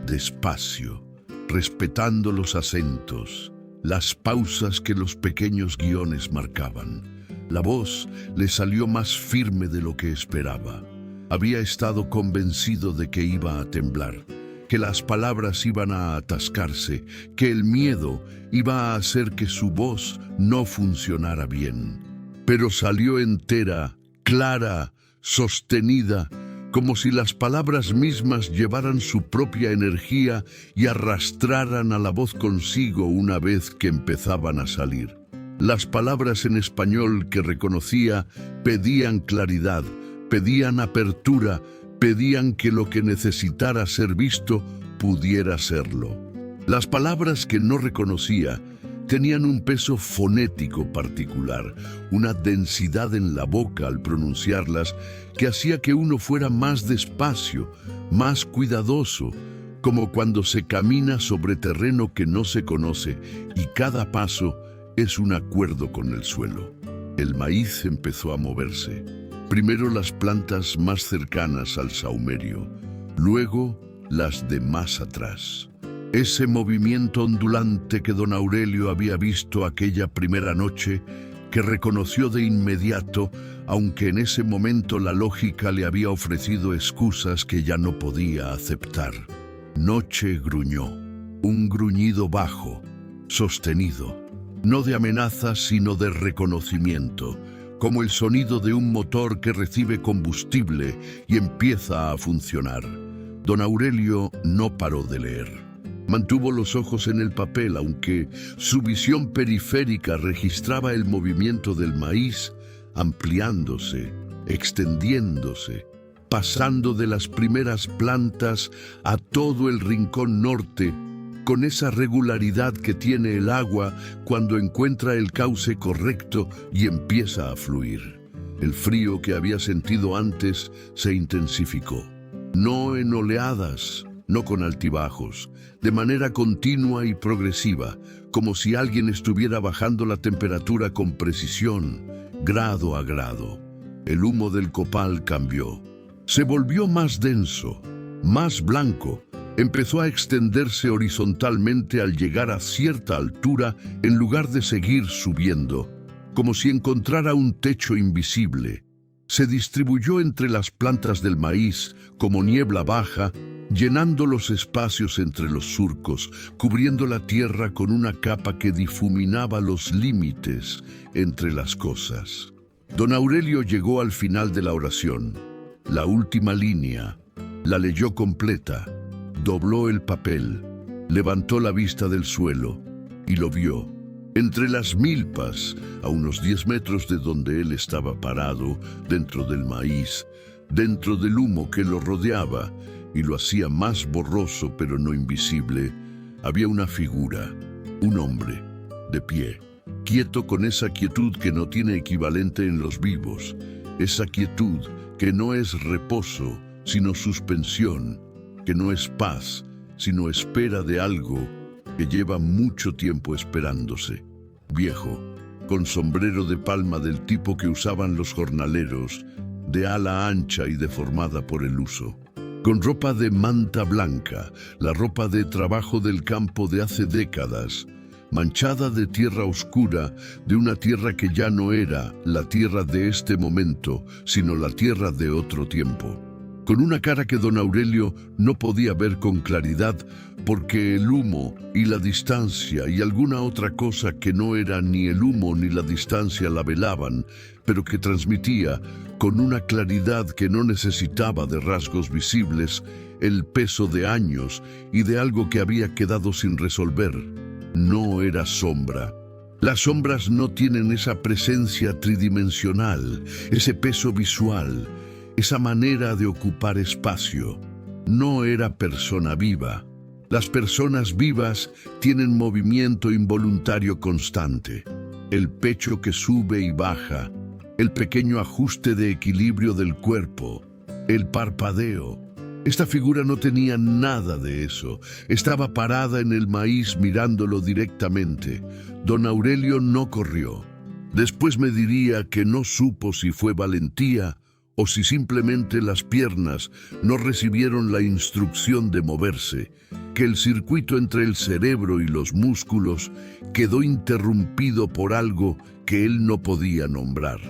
despacio, respetando los acentos, las pausas que los pequeños guiones marcaban. La voz le salió más firme de lo que esperaba. Había estado convencido de que iba a temblar, que las palabras iban a atascarse, que el miedo iba a hacer que su voz no funcionara bien. Pero salió entera, clara, sostenida, como si las palabras mismas llevaran su propia energía y arrastraran a la voz consigo una vez que empezaban a salir. Las palabras en español que reconocía pedían claridad, pedían apertura, pedían que lo que necesitara ser visto pudiera serlo. Las palabras que no reconocía tenían un peso fonético particular, una densidad en la boca al pronunciarlas que hacía que uno fuera más despacio, más cuidadoso, como cuando se camina sobre terreno que no se conoce y cada paso es un acuerdo con el suelo. El maíz empezó a moverse. Primero las plantas más cercanas al sahumerio, luego las de más atrás. Ese movimiento ondulante que don Aurelio había visto aquella primera noche, que reconoció de inmediato, aunque en ese momento la lógica le había ofrecido excusas que ya no podía aceptar. Noche gruñó, un gruñido bajo, sostenido, no de amenaza sino de reconocimiento, como el sonido de un motor que recibe combustible y empieza a funcionar. Don Aurelio no paró de leer. Mantuvo los ojos en el papel, aunque su visión periférica registraba el movimiento del maíz, ampliándose, extendiéndose, pasando de las primeras plantas a todo el rincón norte, con esa regularidad que tiene el agua cuando encuentra el cauce correcto y empieza a fluir. El frío que había sentido antes se intensificó, no en oleadas, no con altibajos, de manera continua y progresiva, como si alguien estuviera bajando la temperatura con precisión, grado a grado. El humo del copal cambió. Se volvió más denso, más blanco. Empezó a extenderse horizontalmente al llegar a cierta altura en lugar de seguir subiendo, como si encontrara un techo invisible. Se distribuyó entre las plantas del maíz como niebla baja, llenando los espacios entre los surcos, cubriendo la tierra con una capa que difuminaba los límites entre las cosas. Don Aurelio llegó al final de la oración, la última línea, la leyó completa, dobló el papel, levantó la vista del suelo y lo vio. Entre las milpas, a unos 10 metros de donde él estaba parado, dentro del maíz, dentro del humo que lo rodeaba y lo hacía más borroso pero no invisible, había una figura, un hombre, de pie, quieto con esa quietud que no tiene equivalente en los vivos, esa quietud que no es reposo, sino suspensión, que no es paz, sino espera de algo que lleva mucho tiempo esperándose. Viejo, con sombrero de palma del tipo que usaban los jornaleros, de ala ancha y deformada por el uso. Con ropa de manta blanca, la ropa de trabajo del campo de hace décadas, manchada de tierra oscura, de una tierra que ya no era la tierra de este momento, sino la tierra de otro tiempo. Con una cara que don Aurelio no podía ver con claridad porque el humo y la distancia y alguna otra cosa que no era ni el humo ni la distancia la velaban, pero que transmitía con una claridad que no necesitaba de rasgos visibles el peso de años y de algo que había quedado sin resolver. No era sombra. Las sombras no tienen esa presencia tridimensional, ese peso visual, esa manera de ocupar espacio. No era persona viva. Las personas vivas tienen movimiento involuntario constante, el pecho que sube y baja, el pequeño ajuste de equilibrio del cuerpo, el parpadeo. Esta figura no tenía nada de eso. Estaba parada en el maíz mirándolo directamente. Don Aurelio no corrió. Después me diría que no supo si fue valentía o si simplemente las piernas no recibieron la instrucción de moverse, que el circuito entre el cerebro y los músculos quedó interrumpido por algo que él no podía nombrar.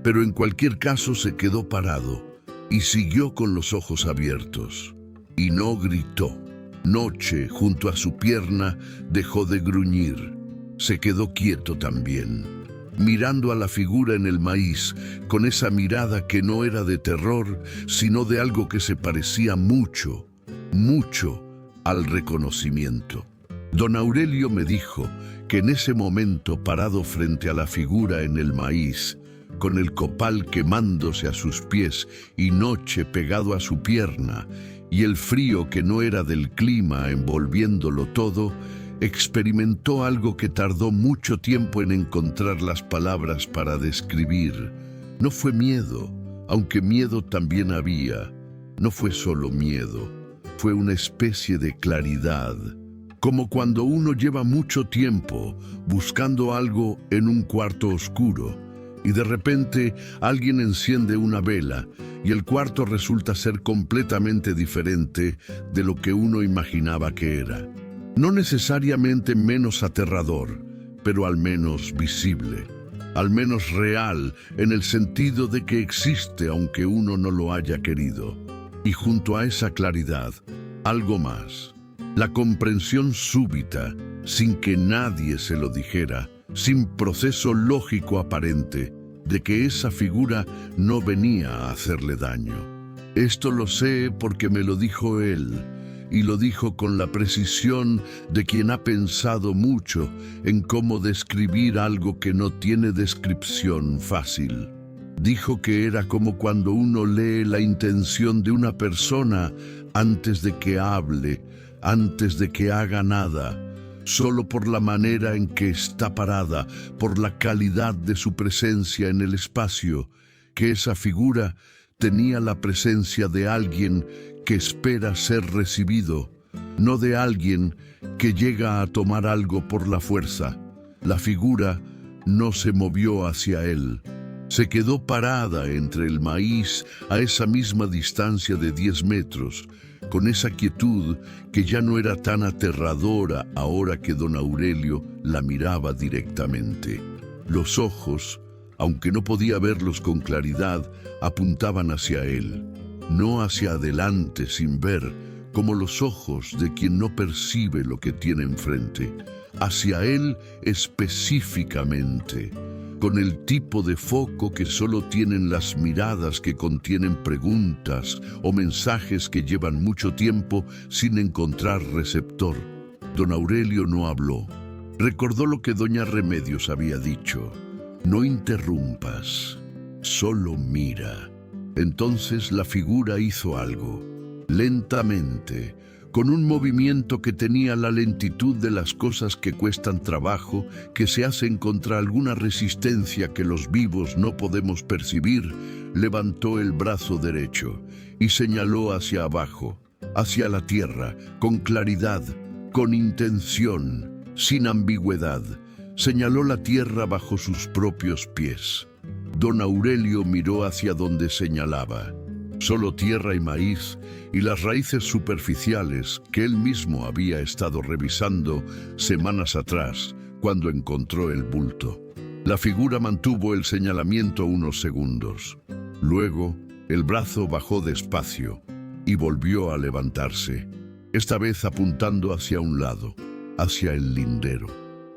Pero en cualquier caso se quedó parado y siguió con los ojos abiertos. Y no gritó. Noche, junto a su pierna, dejó de gruñir. Se quedó quieto también, mirando a la figura en el maíz, con esa mirada que no era de terror, sino de algo que se parecía mucho, mucho al reconocimiento. Don Aurelio me dijo que en ese momento, parado frente a la figura en el maíz, con el copal quemándose a sus pies y noche pegado a su pierna, y el frío que no era del clima envolviéndolo todo, experimentó algo que tardó mucho tiempo en encontrar las palabras para describir. No fue miedo, aunque miedo también había. No fue solo miedo, fue una especie de claridad, como cuando uno lleva mucho tiempo buscando algo en un cuarto oscuro, y de repente alguien enciende una vela y el cuarto resulta ser completamente diferente de lo que uno imaginaba que era. No necesariamente menos aterrador, pero al menos visible, al menos real, en el sentido de que existe aunque uno no lo haya querido. Y junto a esa claridad, algo más. La comprensión súbita, sin que nadie se lo dijera, sin proceso lógico aparente, de que esa figura no venía a hacerle daño. Esto lo sé porque me lo dijo él, y lo dijo con la precisión de quien ha pensado mucho en cómo describir algo que no tiene descripción fácil. Dijo que era como cuando uno lee la intención de una persona antes de que hable, antes de que haga nada, solo por la manera en que está parada, por la calidad de su presencia en el espacio, que esa figura tenía la presencia de alguien que espera ser recibido, no de alguien que llega a tomar algo por la fuerza. La figura no se movió hacia él. Se quedó parada entre el maíz a esa misma distancia de 10 metros, con esa quietud que ya no era tan aterradora ahora que don Aurelio la miraba directamente. Los ojos, aunque no podía verlos con claridad, apuntaban hacia él, no hacia adelante sin ver, como los ojos de quien no percibe lo que tiene enfrente, hacia él específicamente, con el tipo de foco que solo tienen las miradas que contienen preguntas o mensajes que llevan mucho tiempo sin encontrar receptor. Don Aurelio no habló. Recordó lo que doña Remedios había dicho: no interrumpas, solo mira. Entonces la figura hizo algo, lentamente, con un movimiento que tenía la lentitud de las cosas que cuestan trabajo, que se hacen contra alguna resistencia que los vivos no podemos percibir. Levantó el brazo derecho y señaló hacia abajo, hacia la tierra, con claridad, con intención, sin ambigüedad. Señaló la tierra bajo sus propios pies. Don Aurelio miró hacia donde señalaba. Solo tierra y maíz y las raíces superficiales que él mismo había estado revisando semanas atrás cuando encontró el bulto. La figura mantuvo el señalamiento unos segundos. Luego, el brazo bajó despacio y volvió a levantarse, esta vez apuntando hacia un lado, hacia el lindero,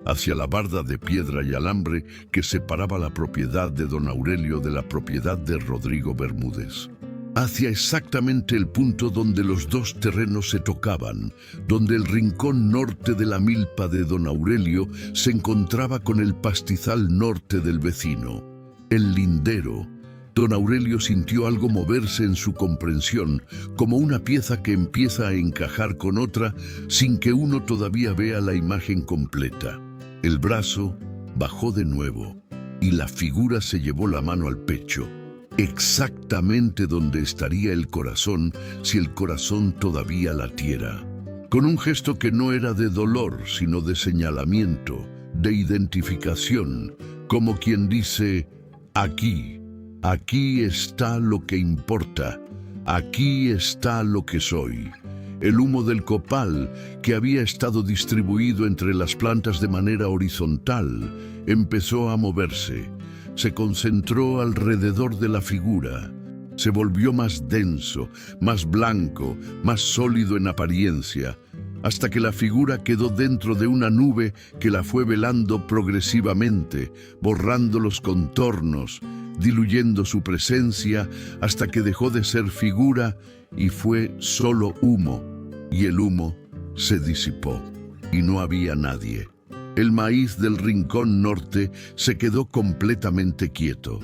hacia la barda de piedra y alambre que separaba la propiedad de don Aurelio de la propiedad de Rodrigo Bermúdez. Hacia exactamente el punto donde los dos terrenos se tocaban, donde el rincón norte de la milpa de don Aurelio se encontraba con el pastizal norte del vecino, el lindero. Don Aurelio sintió algo moverse en su comprensión, como una pieza que empieza a encajar con otra sin que uno todavía vea la imagen completa. El brazo bajó de nuevo y la figura se llevó la mano al pecho, exactamente donde estaría el corazón si el corazón todavía latiera, con un gesto que no era de dolor, sino de señalamiento, de identificación, como quien dice: aquí, aquí está lo que importa, aquí está lo que soy. El humo del copal, que había estado distribuido entre las plantas de manera horizontal, empezó a moverse. Se concentró alrededor de la figura. Se volvió más denso, más blanco, más sólido en apariencia, hasta que la figura quedó dentro de una nube que la fue velando progresivamente, borrando los contornos, diluyendo su presencia hasta que dejó de ser figura y fue solo humo. Y el humo se disipó y no había nadie. El maíz del rincón norte se quedó completamente quieto.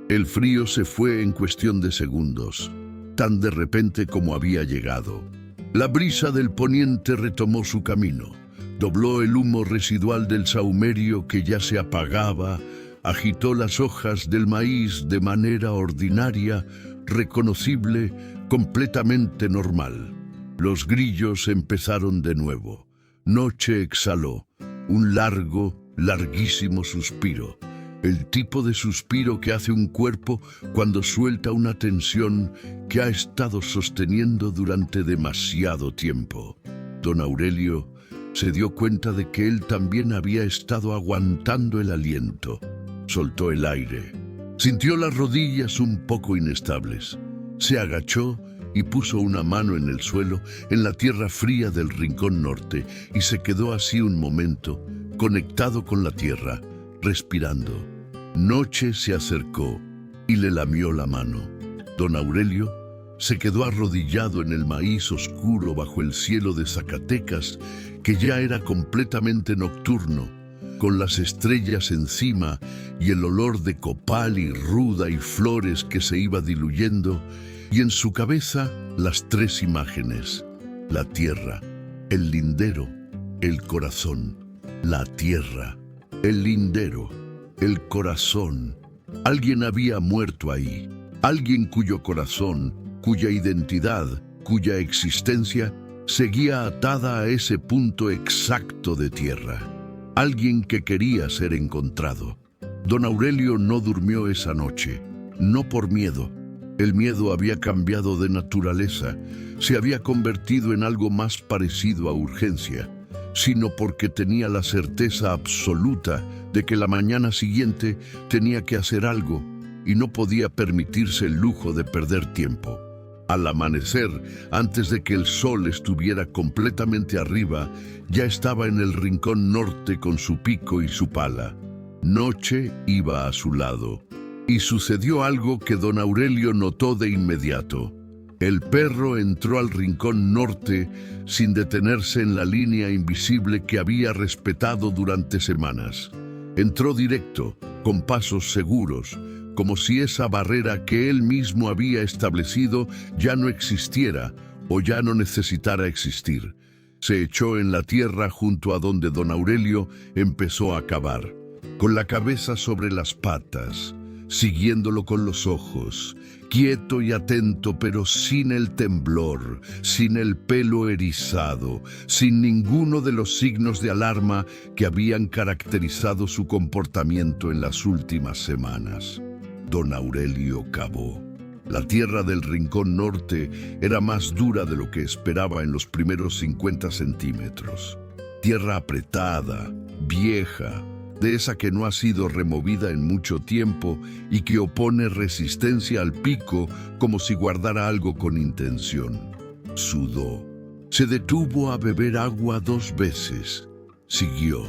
El frío se fue en cuestión de segundos, tan de repente como había llegado. La brisa del poniente retomó su camino, dobló el humo residual del sahumerio que ya se apagaba, agitó las hojas del maíz de manera ordinaria, reconocible, completamente normal. Los grillos empezaron de nuevo. Noche exhaló un largo, larguísimo suspiro, el tipo de suspiro que hace un cuerpo cuando suelta una tensión que ha estado sosteniendo durante demasiado tiempo. Don Aurelio se dio cuenta de que él también había estado aguantando el aliento. Soltó el aire. Sintió las rodillas un poco inestables. Se agachó y puso una mano en el suelo, en la tierra fría del rincón norte, y se quedó así un momento, conectado con la tierra, respirando. Noche se acercó y le lamió la mano. Don Aurelio se quedó arrodillado en el maíz oscuro bajo el cielo de Zacatecas, que ya era completamente nocturno, con las estrellas encima y el olor de copal y ruda y flores que se iba diluyendo, y en su cabeza las tres imágenes: la tierra, El lindero, el corazón, la tierra, el lindero, el corazón. Alguien había muerto ahí, alguien cuyo corazón, cuya identidad, cuya existencia seguía atada a ese punto exacto de tierra. Alguien que quería ser encontrado. Don Aurelio no durmió esa noche, no por miedo. El miedo había cambiado de naturaleza, se había convertido en algo más parecido a urgencia, sino porque tenía la certeza absoluta de que la mañana siguiente tenía que hacer algo y no podía permitirse el lujo de perder tiempo. Al amanecer, antes de que el sol estuviera completamente arriba, ya estaba en el rincón norte con su pico y su pala. Noche iba a su lado. Y sucedió algo que don Aurelio notó de inmediato. El perro entró al rincón norte sin detenerse en la línea invisible que había respetado durante semanas. Entró directo, con pasos seguros, como si esa barrera que él mismo había establecido ya no existiera o ya no necesitara existir. Se echó en la tierra junto a donde don Aurelio empezó a cavar, con la cabeza sobre las patas, siguiéndolo con los ojos, quieto y atento, pero sin el temblor, sin el pelo erizado, sin ninguno de los signos de alarma que habían caracterizado su comportamiento en las últimas semanas. Don Aurelio cavó. La tierra del rincón norte era más dura de lo que esperaba en los primeros 50 centímetros. Tierra apretada, vieja, de esa que no ha sido removida en mucho tiempo y que opone resistencia al pico como si guardara algo con intención. Sudó. Se detuvo a beber agua 2 veces. Siguió.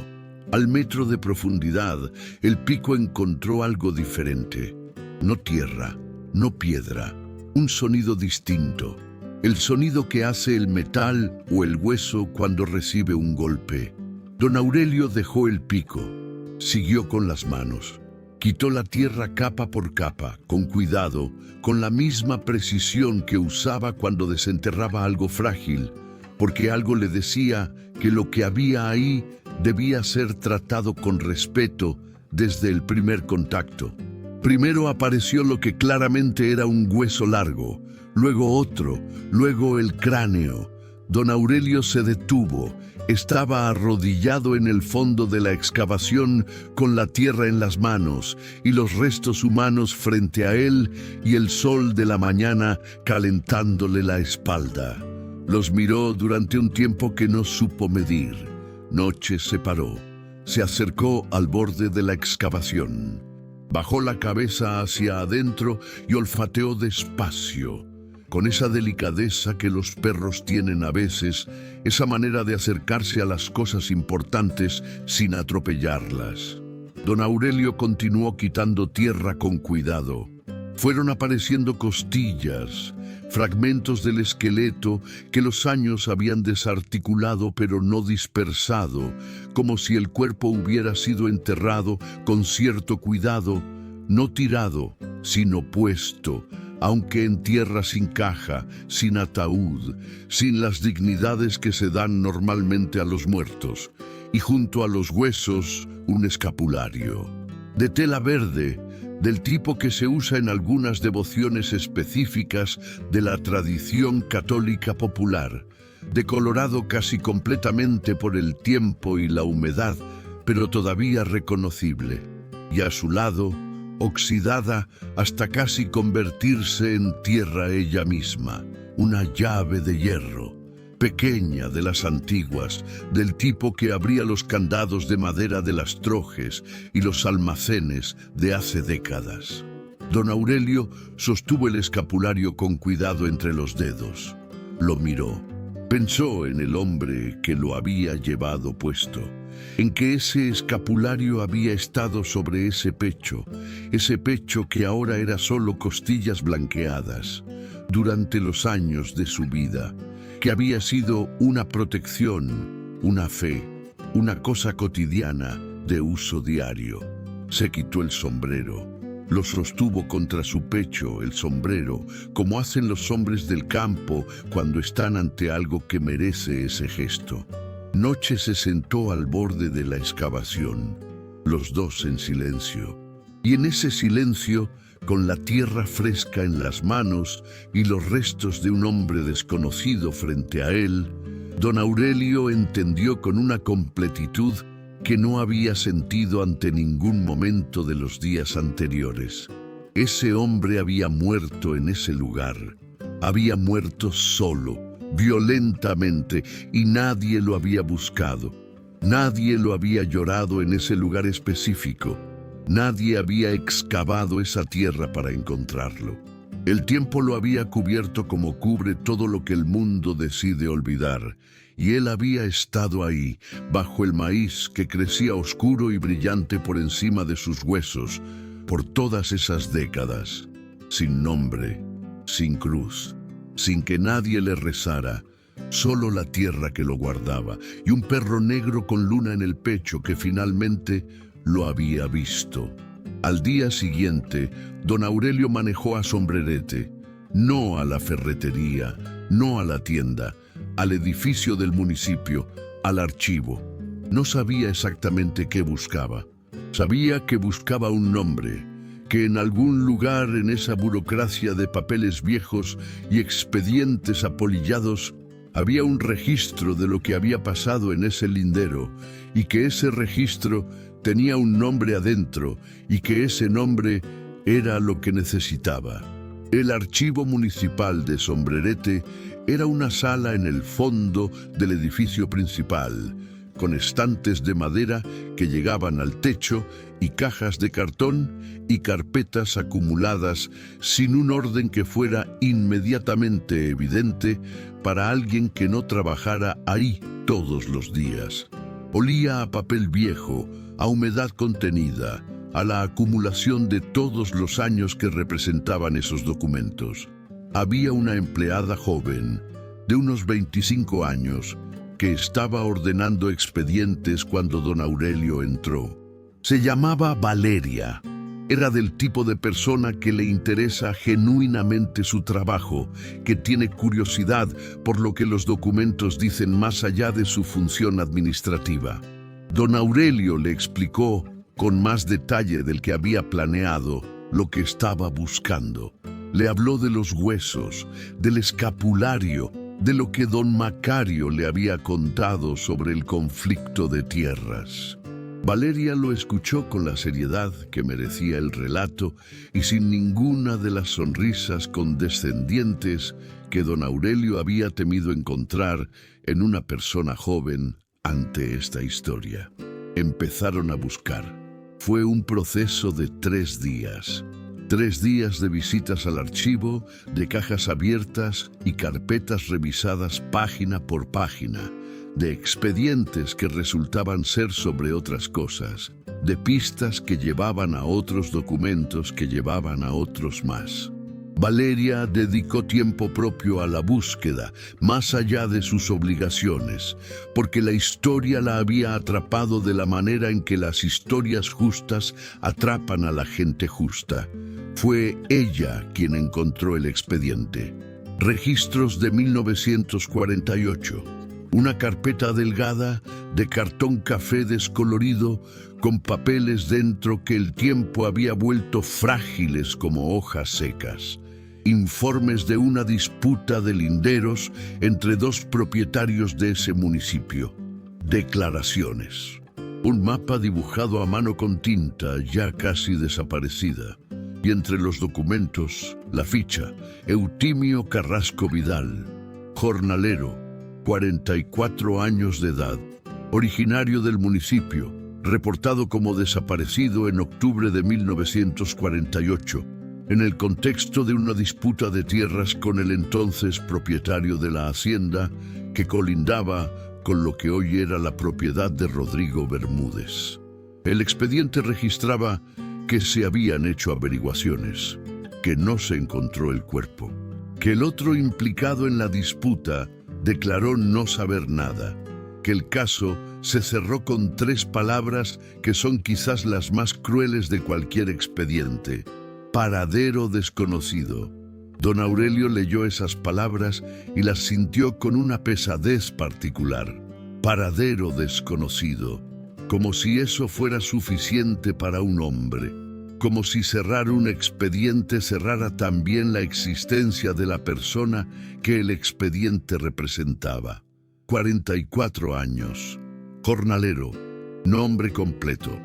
Al metro de profundidad, el pico encontró algo diferente. No tierra, no piedra, un sonido distinto. El sonido que hace el metal o el hueso cuando recibe un golpe. Don Aurelio dejó el pico. Siguió con las manos. Quitó la tierra capa por capa, con cuidado, con la misma precisión que usaba cuando desenterraba algo frágil, porque algo le decía que lo que había ahí debía ser tratado con respeto desde el primer contacto. Primero apareció lo que claramente era un hueso largo, luego otro, luego el cráneo. Don Aurelio se detuvo. Estaba arrodillado en el fondo de la excavación con la tierra en las manos y los restos humanos frente a él y el sol de la mañana calentándole la espalda. Los miró durante un tiempo que no supo medir. Noche se paró. Se acercó al borde de la excavación. Bajó la cabeza hacia adentro y olfateó despacio, con esa delicadeza que los perros tienen a veces, esa manera de acercarse a las cosas importantes sin atropellarlas. Don Aurelio continuó quitando tierra con cuidado. Fueron apareciendo costillas, fragmentos del esqueleto que los años habían desarticulado pero no dispersado, como si el cuerpo hubiera sido enterrado con cierto cuidado, no tirado, sino puesto, aunque en tierra sin caja, sin ataúd, sin las dignidades que se dan normalmente a los muertos, y junto a los huesos un escapulario, de tela verde, del tipo que se usa en algunas devociones específicas de la tradición católica popular, decolorado casi completamente por el tiempo y la humedad, pero todavía reconocible, y a su lado, oxidada hasta casi convertirse en tierra ella misma, una llave de hierro, pequeña de las antiguas, del tipo que abría los candados de madera de las trojes y los almacenes de hace décadas. Don Aurelio sostuvo el escapulario con cuidado entre los dedos. Lo miró. Pensó en el hombre que lo había llevado puesto, en que ese escapulario había estado sobre ese pecho que ahora era solo costillas blanqueadas, durante los años de su vida, que había sido una protección, una fe, una cosa cotidiana de uso diario. Se quitó el sombrero. Lo sostuvo contra su pecho, el sombrero, como hacen los hombres del campo cuando están ante algo que merece ese gesto. Noche se sentó al borde de la excavación, los dos en silencio. Y en ese silencio, con la tierra fresca en las manos y los restos de un hombre desconocido frente a él, don Aurelio entendió con una completitud que no había sentido ante ningún momento de los días anteriores. Ese hombre había muerto en ese lugar. Había muerto solo, violentamente, y nadie lo había buscado. Nadie lo había llorado en ese lugar específico. Nadie había excavado esa tierra para encontrarlo. El tiempo lo había cubierto como cubre todo lo que el mundo decide olvidar, y él había estado ahí, bajo el maíz que crecía oscuro y brillante por encima de sus huesos, por todas esas décadas, sin nombre, sin cruz, sin que nadie le rezara, solo la tierra que lo guardaba, y un perro negro con luna en el pecho que finalmente lo había visto. Al día siguiente, don Aurelio manejó a Sombrerete, no a la ferretería, no a la tienda, al edificio del municipio, al archivo. No sabía exactamente qué buscaba. Sabía que buscaba un nombre, que en algún lugar en esa burocracia de papeles viejos y expedientes apolillados había un registro de lo que había pasado en ese lindero, y que ese registro tenía un nombre adentro, y que ese nombre era lo que necesitaba. El archivo municipal de Sombrerete era una sala en el fondo del edificio principal, con estantes de madera que llegaban al techo y cajas de cartón y carpetas acumuladas sin un orden que fuera inmediatamente evidente para alguien que no trabajara ahí todos los días. Olía a papel viejo, a humedad contenida, a la acumulación de todos los años que representaban esos documentos. Había una empleada joven, de unos 25 años, que estaba ordenando expedientes cuando don Aurelio entró. Se llamaba Valeria. Era del tipo de persona que le interesa genuinamente su trabajo, que tiene curiosidad por lo que los documentos dicen más allá de su función administrativa. Don Aurelio le explicó, con más detalle del que había planeado, lo que estaba buscando. Le habló de los huesos, del escapulario, de lo que don Macario le había contado sobre el conflicto de tierras. Valeria lo escuchó con la seriedad que merecía el relato y sin ninguna de las sonrisas condescendientes que don Aurelio había temido encontrar en una persona joven ante esta historia. Empezaron a buscar. Fue un proceso de 3 días. 3 días de visitas al archivo, de cajas abiertas y carpetas revisadas página por página, de expedientes que resultaban ser sobre otras cosas, de pistas que llevaban a otros documentos que llevaban a otros más. Valeria dedicó tiempo propio a la búsqueda, más allá de sus obligaciones, porque la historia la había atrapado de la manera en que las historias justas atrapan a la gente justa. Fue ella quien encontró el expediente. Registros de 1948. Una carpeta delgada de cartón café descolorido con papeles dentro que el tiempo había vuelto frágiles como hojas secas. Informes de una disputa de linderos entre 2 propietarios de ese municipio. Declaraciones. Un mapa dibujado a mano con tinta ya casi desaparecida. Y entre los documentos, la ficha, Eutimio Carrasco Vidal, jornalero, 44 años de edad, originario del municipio, reportado como desaparecido en octubre de 1948, en el contexto de una disputa de tierras con el entonces propietario de la hacienda que colindaba con lo que hoy era la propiedad de Rodrigo Bermúdez. El expediente registraba que se habían hecho averiguaciones, que no se encontró el cuerpo, que el otro implicado en la disputa declaró no saber nada, que el caso se cerró con 3 palabras que son quizás las más crueles de cualquier expediente: Paradero desconocido. Don Aurelio leyó esas palabras y las sintió con una pesadez particular. Paradero desconocido. Como si eso fuera suficiente para un hombre. Como si cerrar un expediente cerrara también la existencia de la persona que el expediente representaba. 44 años. Jornalero. Nombre completo.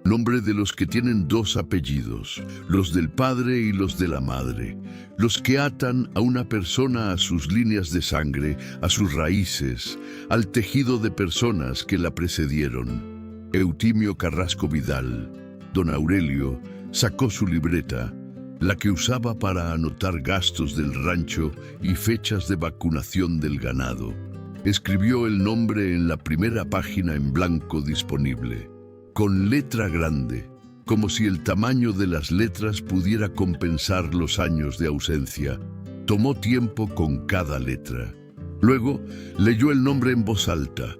Nombre de los que tienen dos apellidos, los del padre y los de la madre, los que atan a una persona a sus líneas de sangre, a sus raíces, al tejido de personas que la precedieron. Eutimio Carrasco Vidal. Don Aurelio sacó su libreta, la que usaba para anotar gastos del rancho y fechas de vacunación del ganado. Escribió el nombre en la primera página en blanco disponible. Con letra grande, como si el tamaño de las letras pudiera compensar los años de ausencia. Tomó tiempo con cada letra. Luego leyó el nombre en voz alta,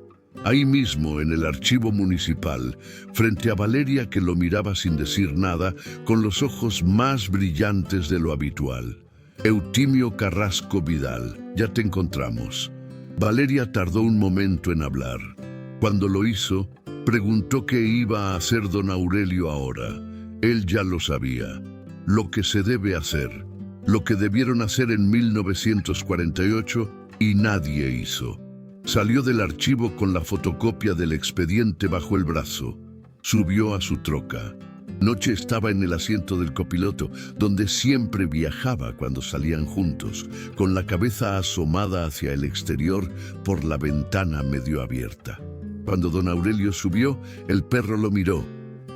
ahí mismo en el archivo municipal, frente a Valeria, que lo miraba sin decir nada, con los ojos más brillantes de lo habitual. Eutimio Carrasco Vidal, ya te encontramos. Valeria tardó un momento en hablar. Cuando lo hizo, preguntó qué iba a hacer don Aurelio ahora. Él ya lo sabía. Lo que se debe hacer. Lo que debieron hacer en 1948 y nadie hizo. Salió del archivo con la fotocopia del expediente bajo el brazo. Subió a su troca. Noche estaba en el asiento del copiloto, donde siempre viajaba cuando salían juntos, con la cabeza asomada hacia el exterior por la ventana medio abierta. Cuando don Aurelio subió, el perro lo miró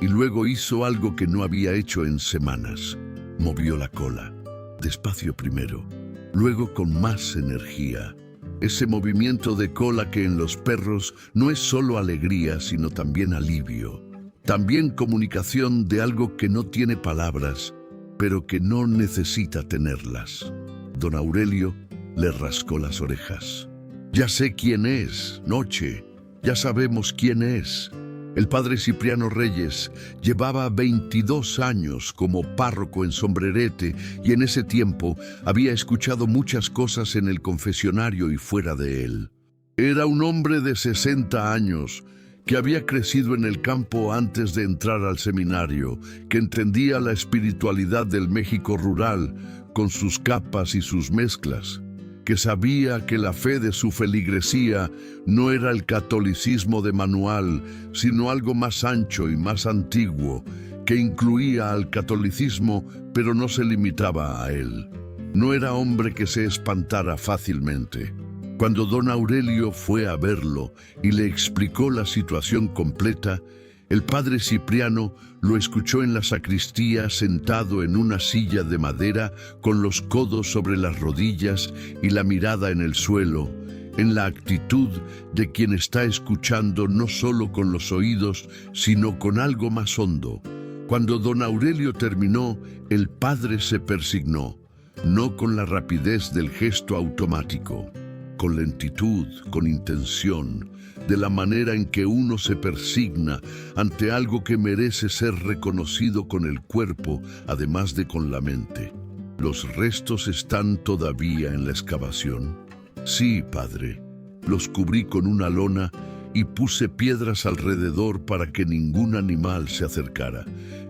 y luego hizo algo que no había hecho en semanas. Movió la cola, despacio primero, luego con más energía. Ese movimiento de cola que en los perros no es solo alegría, sino también alivio. También comunicación de algo que no tiene palabras, pero que no necesita tenerlas. Don Aurelio le rascó las orejas. Ya sé quién es, Noche. Ya sabemos quién es. El padre Cipriano Reyes llevaba 22 años como párroco en Sombrerete y en ese tiempo había escuchado muchas cosas en el confesionario y fuera de él. Era un hombre de 60 años que había crecido en el campo antes de entrar al seminario, que entendía la espiritualidad del México rural con sus capas y sus mezclas, que sabía que la fe de su feligresía no era el catolicismo de manual, sino algo más ancho y más antiguo, que incluía al catolicismo, pero no se limitaba a él. No era hombre que se espantara fácilmente. Cuando don Aurelio fue a verlo y le explicó la situación completa, el padre Cipriano lo escuchó en la sacristía sentado en una silla de madera con los codos sobre las rodillas y la mirada en el suelo, en la actitud de quien está escuchando no solo con los oídos, sino con algo más hondo. Cuando don Aurelio terminó, el padre se persignó, no con la rapidez del gesto automático, con lentitud, con intención, de la manera en que uno se persigna ante algo que merece ser reconocido con el cuerpo, además de con la mente. ¿Los restos están todavía en la excavación? Sí, padre. Los cubrí con una lona y puse piedras alrededor para que ningún animal se acercara.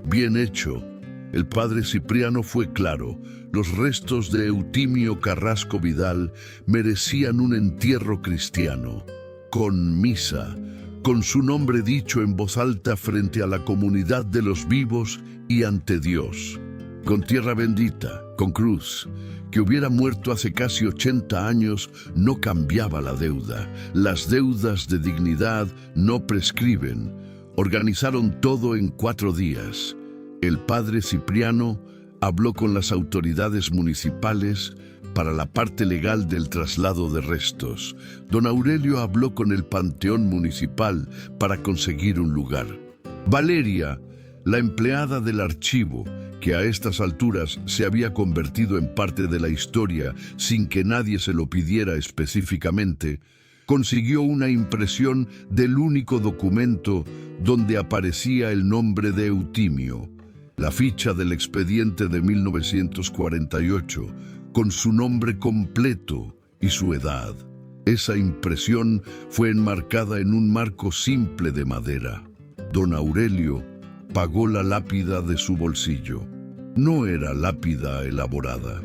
Bien hecho. El padre Cipriano fue claro. Los restos de Eutimio Carrasco Vidal merecían un entierro cristiano, con misa, con su nombre dicho en voz alta frente a la comunidad de los vivos y ante Dios, con tierra bendita, con cruz. Que hubiera muerto hace casi 80 años no cambiaba la deuda. Las deudas de dignidad no prescriben. Organizaron todo en 4 días. El padre Cipriano habló con las autoridades municipales para la parte legal del traslado de restos. Don Aurelio habló con el panteón municipal para conseguir un lugar. Valeria, la empleada del archivo, que a estas alturas se había convertido en parte de la historia sin que nadie se lo pidiera específicamente, consiguió una impresión del único documento donde aparecía el nombre de Eutimio. la ficha del expediente de 1948, con su nombre completo y su edad. Esa impresión fue enmarcada en un marco simple de madera. Don Aurelio pagó la lápida de su bolsillo. No era lápida elaborada.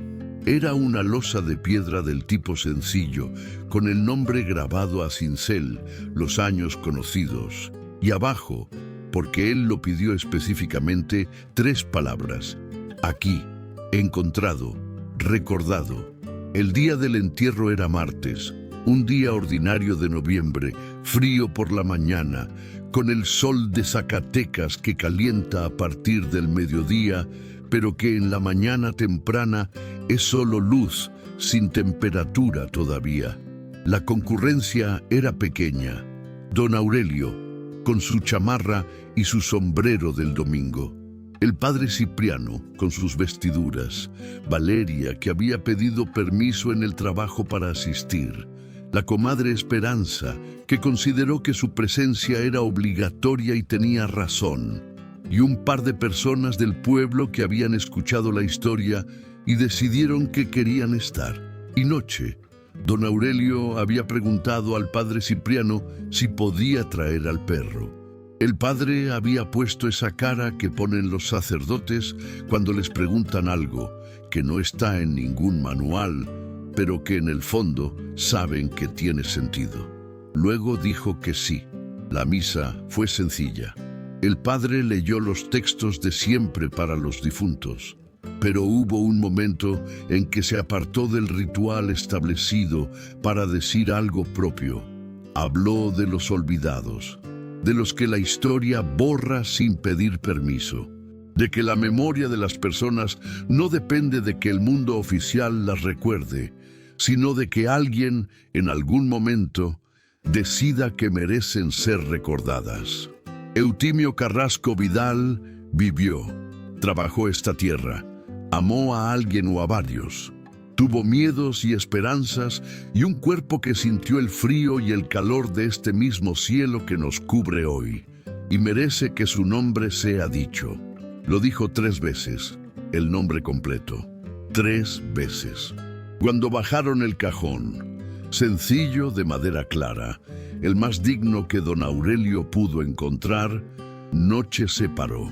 Era una losa de piedra del tipo sencillo, con el nombre grabado a cincel, los años conocidos, y abajo, porque él lo pidió específicamente, 3 palabras: aquí, encontrado, recordado. El día del entierro era martes, un día ordinario de noviembre, frío por la mañana, con el sol de Zacatecas que calienta a partir del mediodía, pero que en la mañana temprana es solo luz, sin temperatura todavía. La concurrencia era pequeña. Don Aurelio, con su chamarra y su sombrero del domingo. El padre Cipriano, con sus vestiduras. Valeria, que había pedido permiso en el trabajo para asistir. La comadre Esperanza, que consideró que su presencia era obligatoria y tenía razón. Y un par de personas del pueblo que habían escuchado la historia y decidieron que querían estar. Y noche, don Aurelio había preguntado al padre Cipriano si podía traer al perro. El padre había puesto esa cara que ponen los sacerdotes cuando les preguntan algo que no está en ningún manual, pero que en el fondo saben que tiene sentido. Luego dijo que sí. La misa fue sencilla. El padre leyó los textos de siempre para los difuntos, pero hubo un momento en que se apartó del ritual establecido para decir algo propio. Habló de los olvidados, de los que la historia borra sin pedir permiso, de que la memoria de las personas no depende de que el mundo oficial las recuerde, sino de que alguien, en algún momento, decida que merecen ser recordadas. Eutimio Carrasco Vidal vivió, trabajó esta tierra, amó a alguien o a varios, tuvo miedos y esperanzas y un cuerpo que sintió el frío y el calor de este mismo cielo que nos cubre hoy, y merece que su nombre sea dicho. Lo dijo 3 veces, el nombre completo, 3 veces. Cuando bajaron el cajón, sencillo de madera clara, el más digno que don Aurelio pudo encontrar, noche se paró.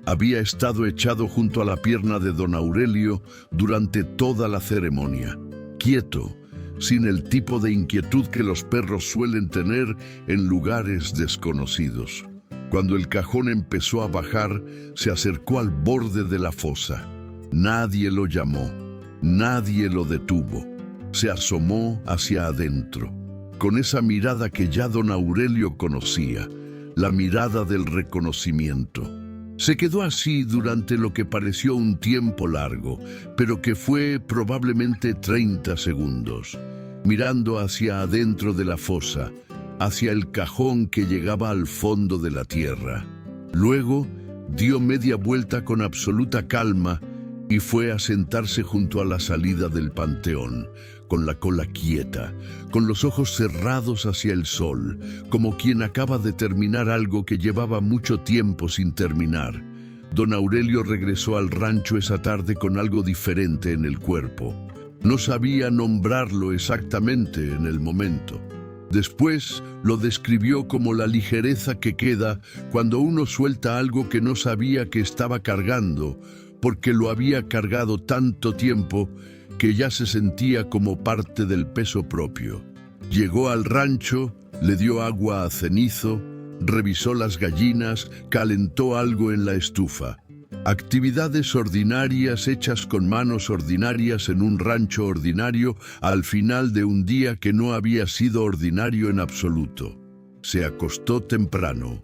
Había estado echado junto a la pierna de don Aurelio durante toda la ceremonia, quieto, sin el tipo de inquietud que los perros suelen tener en lugares desconocidos. Cuando el cajón empezó a bajar, se acercó al borde de la fosa. Nadie lo llamó, nadie lo detuvo. Se asomó hacia adentro, con esa mirada que ya don Aurelio conocía, la mirada del reconocimiento. Se quedó así durante lo que pareció un tiempo largo, pero que fue probablemente 30 segundos, mirando hacia adentro de la fosa, hacia el cajón que llegaba al fondo de la tierra. Luego dio media vuelta con absoluta calma y fue a sentarse junto a la salida del panteón, con la cola quieta, con los ojos cerrados hacia el sol, como quien acaba de terminar algo que llevaba mucho tiempo sin terminar. Don Aurelio regresó al rancho esa tarde con algo diferente en el cuerpo. No sabía nombrarlo exactamente en el momento. Después lo describió como la ligereza que queda cuando uno suelta algo que no sabía que estaba cargando, porque lo había cargado tanto tiempo que ya se sentía como parte del peso propio. Llegó al rancho, le dio agua a Cenizo, revisó las gallinas, calentó algo en la estufa. Actividades ordinarias hechas con manos ordinarias en un rancho ordinario al final de un día que no había sido ordinario en absoluto. Se acostó temprano,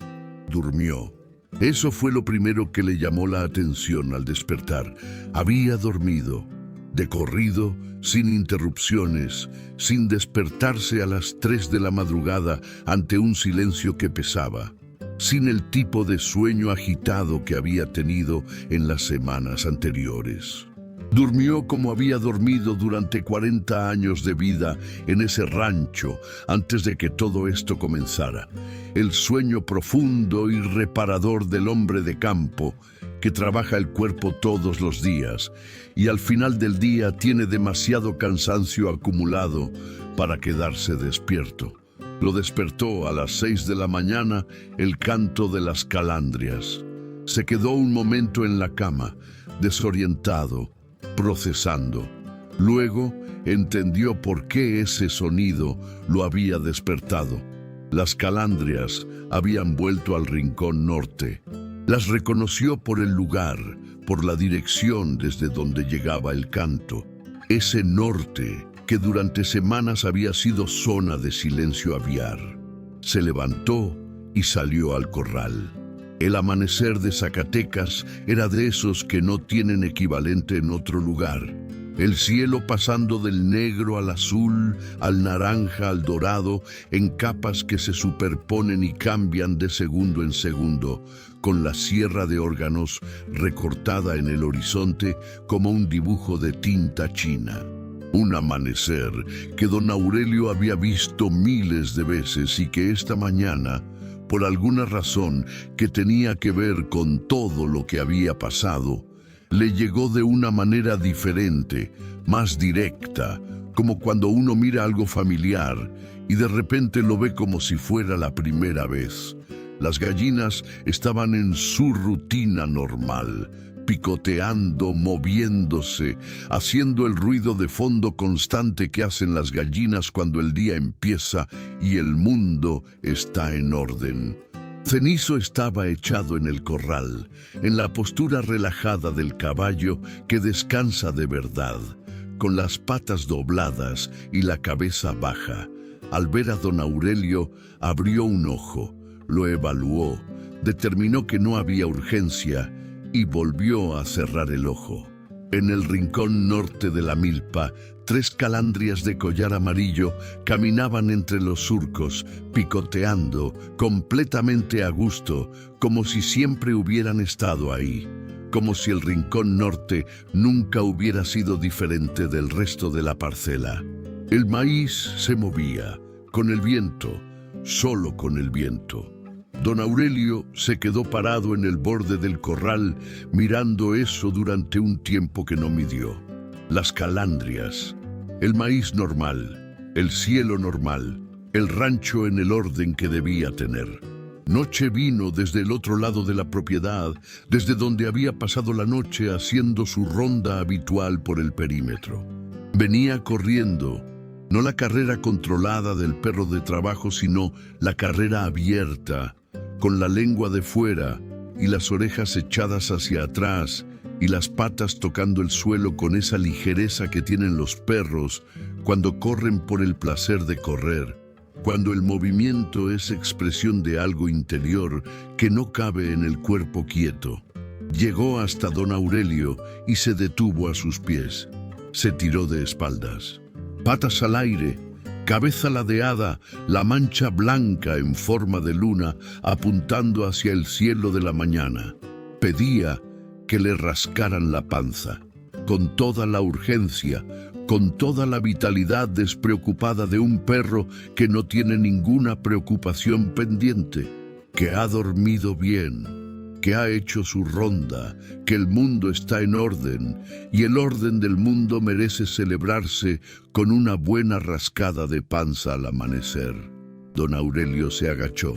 durmió. Eso fue lo primero que le llamó la atención al despertar. Había dormido, de corrido, sin interrupciones, sin despertarse a las 3 de la madrugada ante un silencio que pesaba, sin el tipo de sueño agitado que había tenido en las semanas anteriores. Durmió como había dormido durante 40 años de vida en ese rancho antes de que todo esto comenzara. El sueño profundo y reparador del hombre de campo que trabaja el cuerpo todos los días y al final del día tiene demasiado cansancio acumulado para quedarse despierto. Lo despertó a las 6 de la mañana el canto de las calandrias. Se quedó un momento en la cama, desorientado, procesando. Luego entendió por qué ese sonido lo había despertado. Las calandrias habían vuelto al rincón norte. Las reconoció por el lugar, por la dirección desde donde llegaba el canto. Ese norte que durante semanas había sido zona de silencio aviar. Se levantó y salió al corral. El amanecer de Zacatecas era de esos que no tienen equivalente en otro lugar. El cielo pasando del negro al azul, al naranja, al dorado, en capas que se superponen y cambian de segundo en segundo, con la sierra de órganos recortada en el horizonte como un dibujo de tinta china. Un amanecer que don Aurelio había visto miles de veces y que esta mañana, por alguna razón que tenía que ver con todo lo que había pasado, le llegó de una manera diferente, más directa, como cuando uno mira algo familiar y de repente lo ve como si fuera la primera vez. Las gallinas estaban en su rutina normal, picoteando, moviéndose, haciendo el ruido de fondo constante que hacen las gallinas cuando el día empieza y el mundo está en orden. Cenizo estaba echado en el corral, en la postura relajada del caballo que descansa de verdad, con las patas dobladas y la cabeza baja. Al ver a don Aurelio, abrió un ojo, lo evaluó, determinó que no había urgencia y volvió a cerrar el ojo. En el rincón norte de la milpa, 3 calandrias de collar amarillo caminaban entre los surcos, picoteando, completamente a gusto, como si siempre hubieran estado ahí, como si el rincón norte nunca hubiera sido diferente del resto de la parcela. El maíz se movía, con el viento, solo con el viento. Don Aurelio se quedó parado en el borde del corral mirando eso durante un tiempo que no midió. Las calandrias, el maíz normal, el cielo normal, el rancho en el orden que debía tener. Noche vino desde el otro lado de la propiedad, desde donde había pasado la noche haciendo su ronda habitual por el perímetro. Venía corriendo, no la carrera controlada del perro de trabajo, sino la carrera abierta, con la lengua de fuera y las orejas echadas hacia atrás y las patas tocando el suelo con esa ligereza que tienen los perros cuando corren por el placer de correr, cuando el movimiento es expresión de algo interior que no cabe en el cuerpo quieto. Llegó hasta don Aurelio y se detuvo a sus pies. Se tiró de espaldas, patas al aire, cabeza ladeada, la mancha blanca en forma de luna apuntando hacia el cielo de la mañana. Pedía que le rascaran la panza, con toda la urgencia, con toda la vitalidad despreocupada de un perro que no tiene ninguna preocupación pendiente, que ha dormido bien, que ha hecho su ronda, que el mundo está en orden y el orden del mundo merece celebrarse con una buena rascada de panza al amanecer. Don Aurelio se agachó.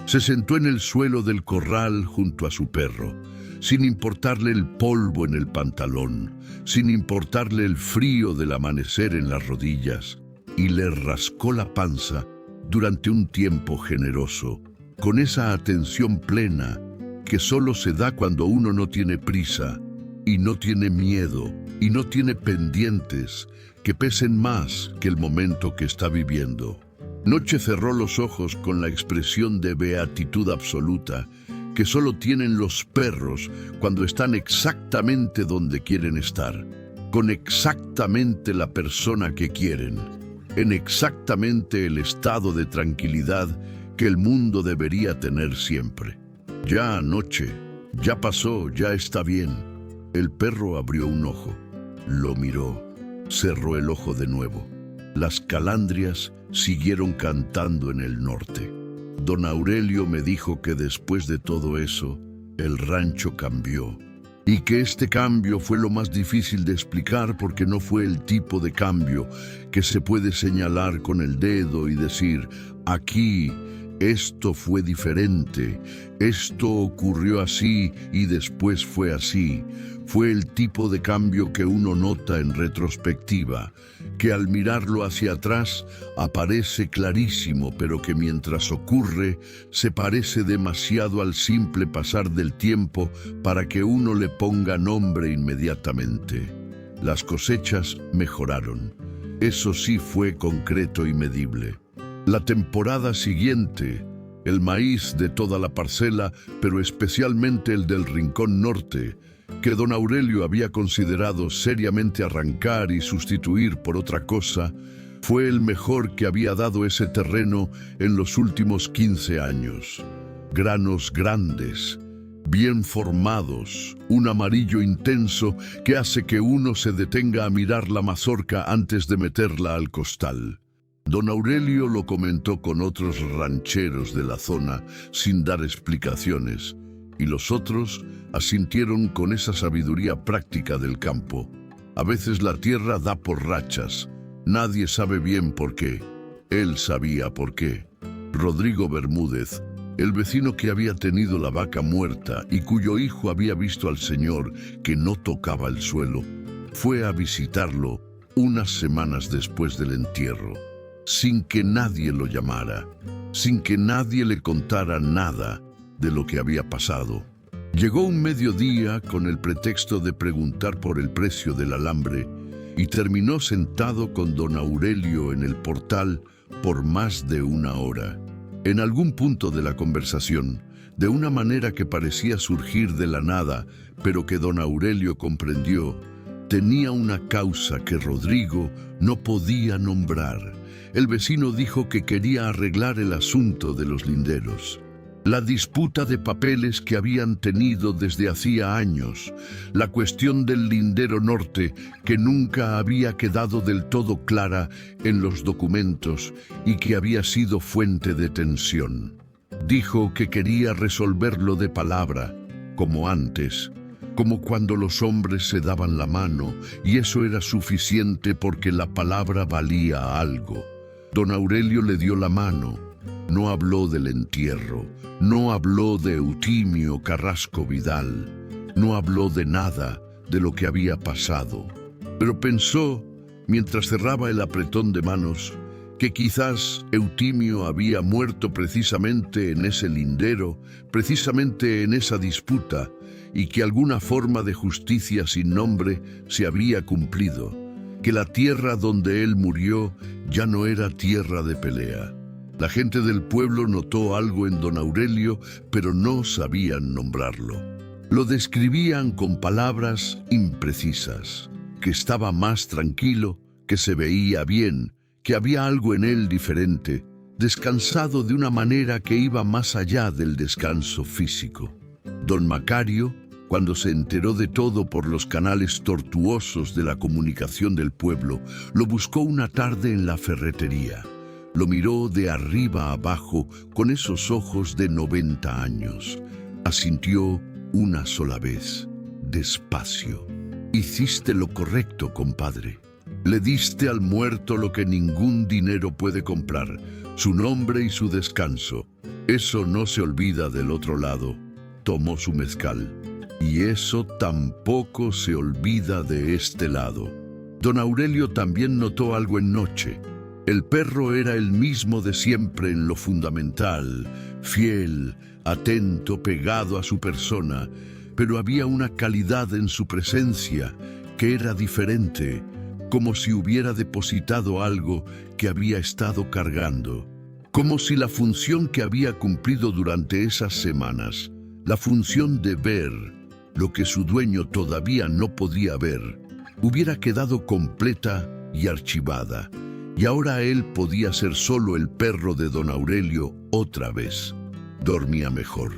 Se sentó en el suelo del corral junto a su perro, sin importarle el polvo en el pantalón, sin importarle el frío del amanecer en las rodillas, y le rascó la panza durante un tiempo generoso, con esa atención plena que solo se da cuando uno no tiene prisa, y no tiene miedo, y no tiene pendientes que pesen más que el momento que está viviendo. Noche cerró los ojos con la expresión de beatitud absoluta que solo tienen los perros cuando están exactamente donde quieren estar, con exactamente la persona que quieren, en exactamente el estado de tranquilidad que el mundo debería tener siempre. Ya anoche, ya pasó, ya está bien. El perro abrió un ojo, lo miró, cerró el ojo de nuevo. Las calandrias siguieron cantando en el norte. Don Aurelio me dijo que después de todo eso, el rancho cambió. Y que este cambio fue lo más difícil de explicar porque no fue el tipo de cambio que se puede señalar con el dedo y decir, aquí, esto fue diferente, esto ocurrió así y después fue así. Fue el tipo de cambio que uno nota en retrospectiva, que al mirarlo hacia atrás aparece clarísimo, pero que mientras ocurre se parece demasiado al simple pasar del tiempo para que uno le ponga nombre inmediatamente. Las cosechas mejoraron. Eso sí fue concreto y medible. La temporada siguiente, el maíz de toda la parcela, pero especialmente el del Rincón Norte, que don Aurelio había considerado seriamente arrancar y sustituir por otra cosa, fue el mejor que había dado ese terreno en los últimos 15 años. Granos grandes, bien formados, un amarillo intenso que hace que uno se detenga a mirar la mazorca antes de meterla al costal. Don Aurelio lo comentó con otros rancheros de la zona sin dar explicaciones, y los otros asintieron con esa sabiduría práctica del campo. A veces la tierra da por rachas. Nadie sabe bien por qué. Él sabía por qué. Rodrigo Bermúdez, el vecino que había tenido la vaca muerta y cuyo hijo había visto al señor que no tocaba el suelo, fue a visitarlo unas semanas después del entierro, sin que nadie lo llamara, sin que nadie le contara nada de lo que había pasado. Llegó un mediodía con el pretexto de preguntar por el precio del alambre y terminó sentado con don Aurelio en el portal por más de una hora. En algún punto de la conversación, de una manera que parecía surgir de la nada, pero que don Aurelio comprendió, tenía una causa que Rodrigo no podía nombrar. El vecino dijo que quería arreglar el asunto de los linderos. La disputa de papeles que habían tenido desde hacía años, la cuestión del lindero norte que nunca había quedado del todo clara en los documentos y que había sido fuente de tensión. Dijo que quería resolverlo de palabra, como antes, como cuando los hombres se daban la mano, y eso era suficiente porque la palabra valía algo. Don Aurelio le dio la mano. No habló del entierro, no habló de Eutimio Carrasco Vidal, no habló de nada de lo que había pasado. Pero pensó, mientras cerraba el apretón de manos, que quizás Eutimio había muerto precisamente en ese lindero, precisamente en esa disputa, y que alguna forma de justicia sin nombre se había cumplido, que la tierra donde él murió ya no era tierra de pelea. La gente del pueblo notó algo en don Aurelio, pero no sabían nombrarlo. Lo describían con palabras imprecisas, que estaba más tranquilo, que se veía bien, que había algo en él diferente, descansado de una manera que iba más allá del descanso físico. Don Macario, cuando se enteró de todo por los canales tortuosos de la comunicación del pueblo, lo buscó una tarde en la ferretería. Lo miró de arriba a abajo con esos ojos de 90 años. Asintió una sola vez, despacio. Hiciste lo correcto, compadre. Le diste al muerto lo que ningún dinero puede comprar, su nombre y su descanso. Eso no se olvida del otro lado. Tomó su mezcal. Y eso tampoco se olvida de este lado. Don Aurelio también notó algo en Noche. El perro era el mismo de siempre en lo fundamental, fiel, atento, pegado a su persona, pero había una calidad en su presencia que era diferente, como si hubiera depositado algo que había estado cargando, como si la función que había cumplido durante esas semanas, la función de ver lo que su dueño todavía no podía ver, hubiera quedado completa y archivada. Y ahora él podía ser solo el perro de don Aurelio otra vez. Dormía mejor,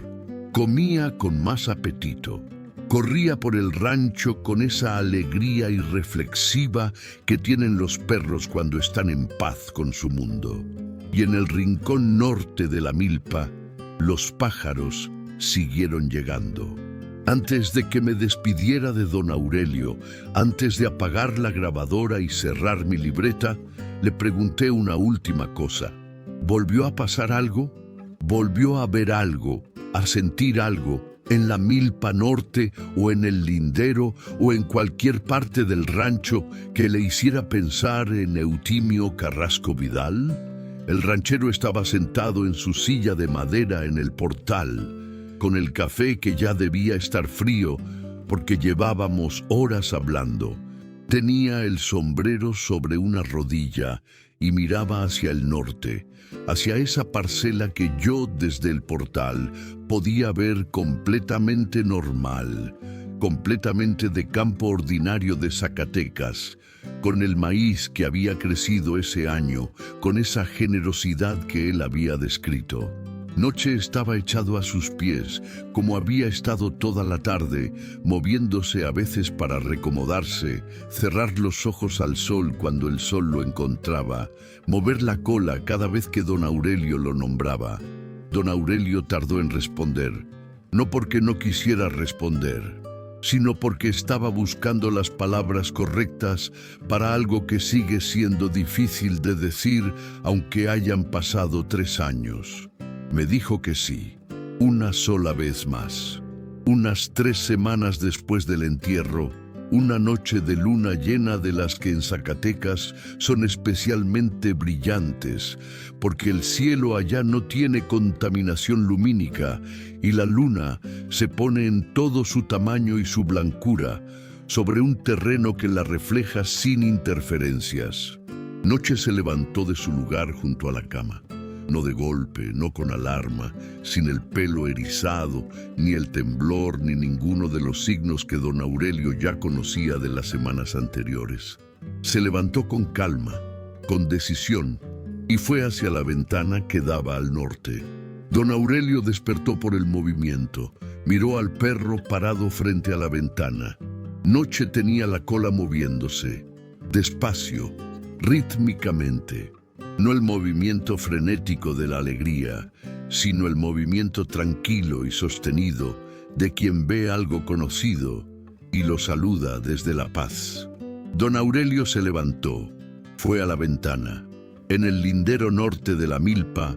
comía con más apetito, corría por el rancho con esa alegría irreflexiva que tienen los perros cuando están en paz con su mundo. Y en el rincón norte de la milpa, los pájaros siguieron llegando. Antes de que me despidiera de don Aurelio, antes de apagar la grabadora y cerrar mi libreta, le pregunté una última cosa. ¿Volvió a pasar algo? ¿Volvió a ver algo, a sentir algo, en la Milpa Norte o en el Lindero o en cualquier parte del rancho que le hiciera pensar en Eutimio Carrasco Vidal? El ranchero estaba sentado en su silla de madera en el portal, con el café que ya debía estar frío porque llevábamos horas hablando. Tenía el sombrero sobre una rodilla y miraba hacia el norte, hacia esa parcela que yo desde el portal podía ver completamente normal, completamente de campo ordinario de Zacatecas, con el maíz que había crecido ese año, con esa generosidad que él había descrito. Noche estaba echado a sus pies, como había estado toda la tarde, moviéndose a veces para recomodarse, cerrar los ojos al sol cuando el sol lo encontraba, mover la cola cada vez que don Aurelio lo nombraba. Don Aurelio tardó en responder, no porque no quisiera responder, sino porque estaba buscando las palabras correctas para algo que sigue siendo difícil de decir aunque hayan pasado 3 años. Me dijo que sí, una sola vez más. Unas 3 semanas después del entierro, una noche de luna llena de las que en Zacatecas son especialmente brillantes, porque el cielo allá no tiene contaminación lumínica y la luna se pone en todo su tamaño y su blancura sobre un terreno que la refleja sin interferencias. Noche se levantó de su lugar junto a la cama. No de golpe, no con alarma, sin el pelo erizado, ni el temblor, ni ninguno de los signos que don Aurelio ya conocía de las semanas anteriores. Se levantó con calma, con decisión, y fue hacia la ventana que daba al norte. Don Aurelio despertó por el movimiento, miró al perro parado frente a la ventana. Noche tenía la cola moviéndose, despacio, rítmicamente. No el movimiento frenético de la alegría, sino el movimiento tranquilo y sostenido de quien ve algo conocido y lo saluda desde la paz. Don Aurelio se levantó, fue a la ventana. En el lindero norte de la milpa,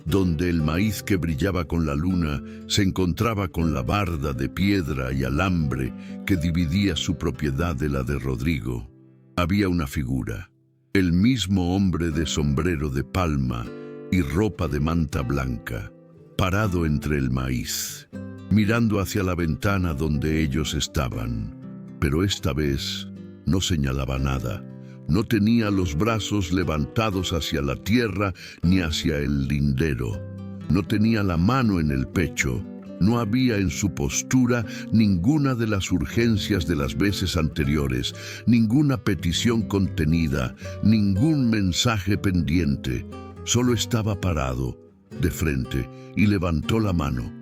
donde el maíz que brillaba con la luna se encontraba con la barda de piedra y alambre que dividía su propiedad de la de Rodrigo, había una figura. El mismo hombre de sombrero de palma y ropa de manta blanca, parado entre el maíz, mirando hacia la ventana donde ellos estaban. Pero esta vez no señalaba nada, no tenía los brazos levantados hacia la tierra ni hacia el lindero, no tenía la mano en el pecho. No había en su postura ninguna de las urgencias de las veces anteriores, ninguna petición contenida, ningún mensaje pendiente. Solo estaba parado, de frente, y levantó la mano,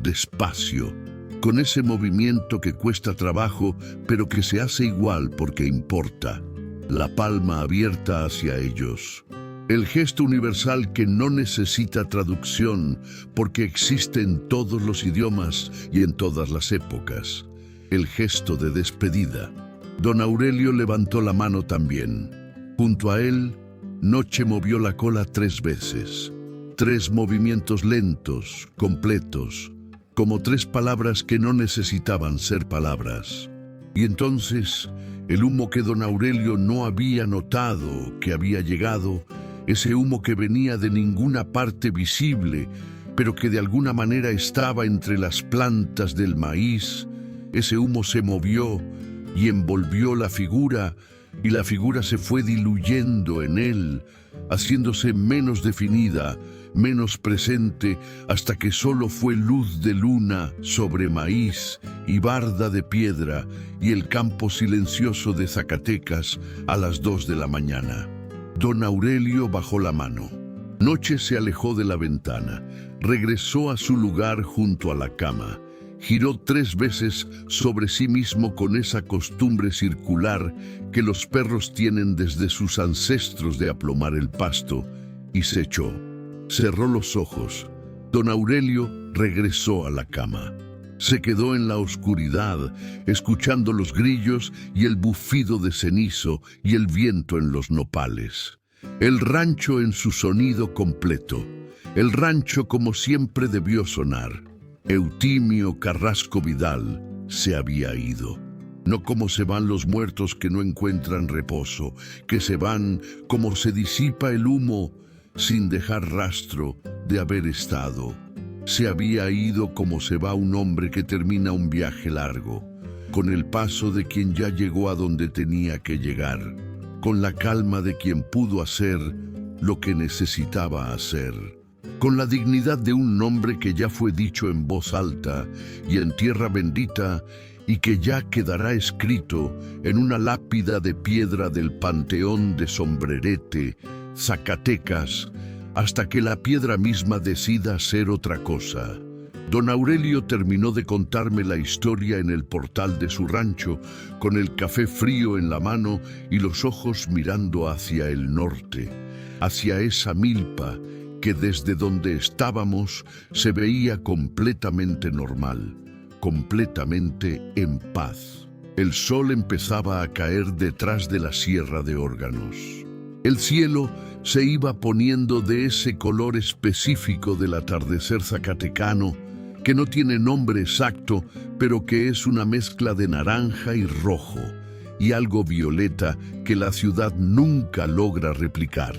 despacio, con ese movimiento que cuesta trabajo, pero que se hace igual porque importa, la palma abierta hacia ellos. El gesto universal que no necesita traducción porque existe en todos los idiomas y en todas las épocas. El gesto de despedida. Don Aurelio levantó la mano también. Junto a él, Noche movió la cola 3 veces. 3 movimientos lentos, completos, como 3 palabras que no necesitaban ser palabras. Y entonces, el humo que don Aurelio no había notado que había llegado, ese humo que venía de ninguna parte visible, pero que de alguna manera estaba entre las plantas del maíz, ese humo se movió y envolvió la figura, y la figura se fue diluyendo en él, haciéndose menos definida, menos presente, hasta que solo fue luz de luna sobre maíz y barda de piedra y el campo silencioso de Zacatecas a las 2 de la mañana. Don Aurelio bajó la mano. Noche se alejó de la ventana, regresó a su lugar junto a la cama, giró 3 veces sobre sí mismo con esa costumbre circular que los perros tienen desde sus ancestros de aplomar el pasto, y se echó. Cerró los ojos. Don Aurelio regresó a la cama. Se quedó en la oscuridad, escuchando los grillos y el bufido de cenizo y el viento en los nopales. El rancho en su sonido completo. El rancho como siempre debió sonar. Eutimio Carrasco Vidal se había ido. No como se van los muertos que no encuentran reposo, que se van como se disipa el humo sin dejar rastro de haber estado. Se había ido como se va un hombre que termina un viaje largo, con el paso de quien ya llegó a donde tenía que llegar, con la calma de quien pudo hacer lo que necesitaba hacer, con la dignidad de un nombre que ya fue dicho en voz alta y en tierra bendita y que ya quedará escrito en una lápida de piedra del Panteón de Sombrerete, Zacatecas, hasta que la piedra misma decida ser otra cosa. Don Aurelio terminó de contarme la historia en el portal de su rancho, con el café frío en la mano y los ojos mirando hacia el norte, hacia esa milpa que desde donde estábamos se veía completamente normal, completamente en paz. El sol empezaba a caer detrás de la Sierra de Órganos. El cielo se iba poniendo de ese color específico del atardecer zacatecano, que no tiene nombre exacto, pero que es una mezcla de naranja y rojo, y algo violeta que la ciudad nunca logra replicar.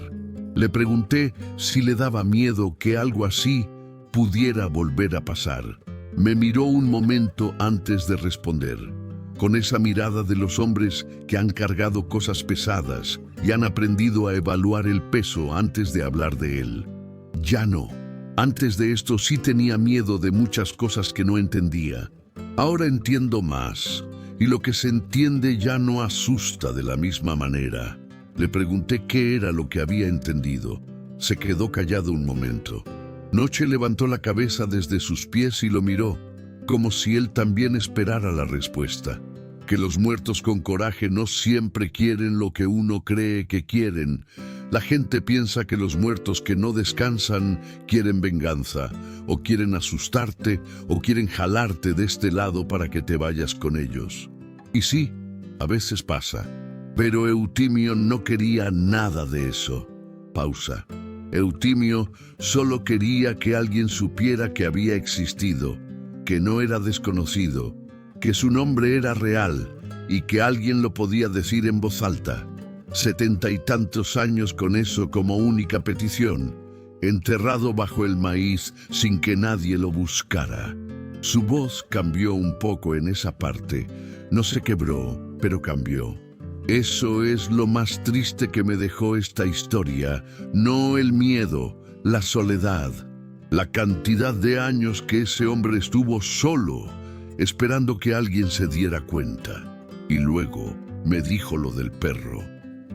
Le pregunté si le daba miedo que algo así pudiera volver a pasar. Me miró un momento antes de responder, con esa mirada de los hombres que han cargado cosas pesadas y han aprendido a evaluar el peso antes de hablar de él. Ya no. Antes de esto sí tenía miedo de muchas cosas que no entendía. Ahora entiendo más, y lo que se entiende ya no asusta de la misma manera. Le pregunté qué era lo que había entendido. Se quedó callado un momento. Noche levantó la cabeza desde sus pies y lo miró, como si él también esperara la respuesta. Que los muertos con coraje no siempre quieren lo que uno cree que quieren. La gente piensa que los muertos que no descansan quieren venganza, o quieren asustarte, o quieren jalarte de este lado para que te vayas con ellos. Y sí, a veces pasa. Pero Eutimio no quería nada de eso. Pausa. Eutimio solo quería que alguien supiera que había existido, que no era desconocido, que su nombre era real y que alguien lo podía decir en voz alta. 70 y tantos años con eso como única petición, enterrado bajo el maíz sin que nadie lo buscara. Su voz cambió un poco en esa parte. No se quebró, pero cambió. Eso es lo más triste que me dejó esta historia, no el miedo, la soledad, la cantidad de años que ese hombre estuvo solo, esperando que alguien se diera cuenta. Y luego me dijo lo del perro.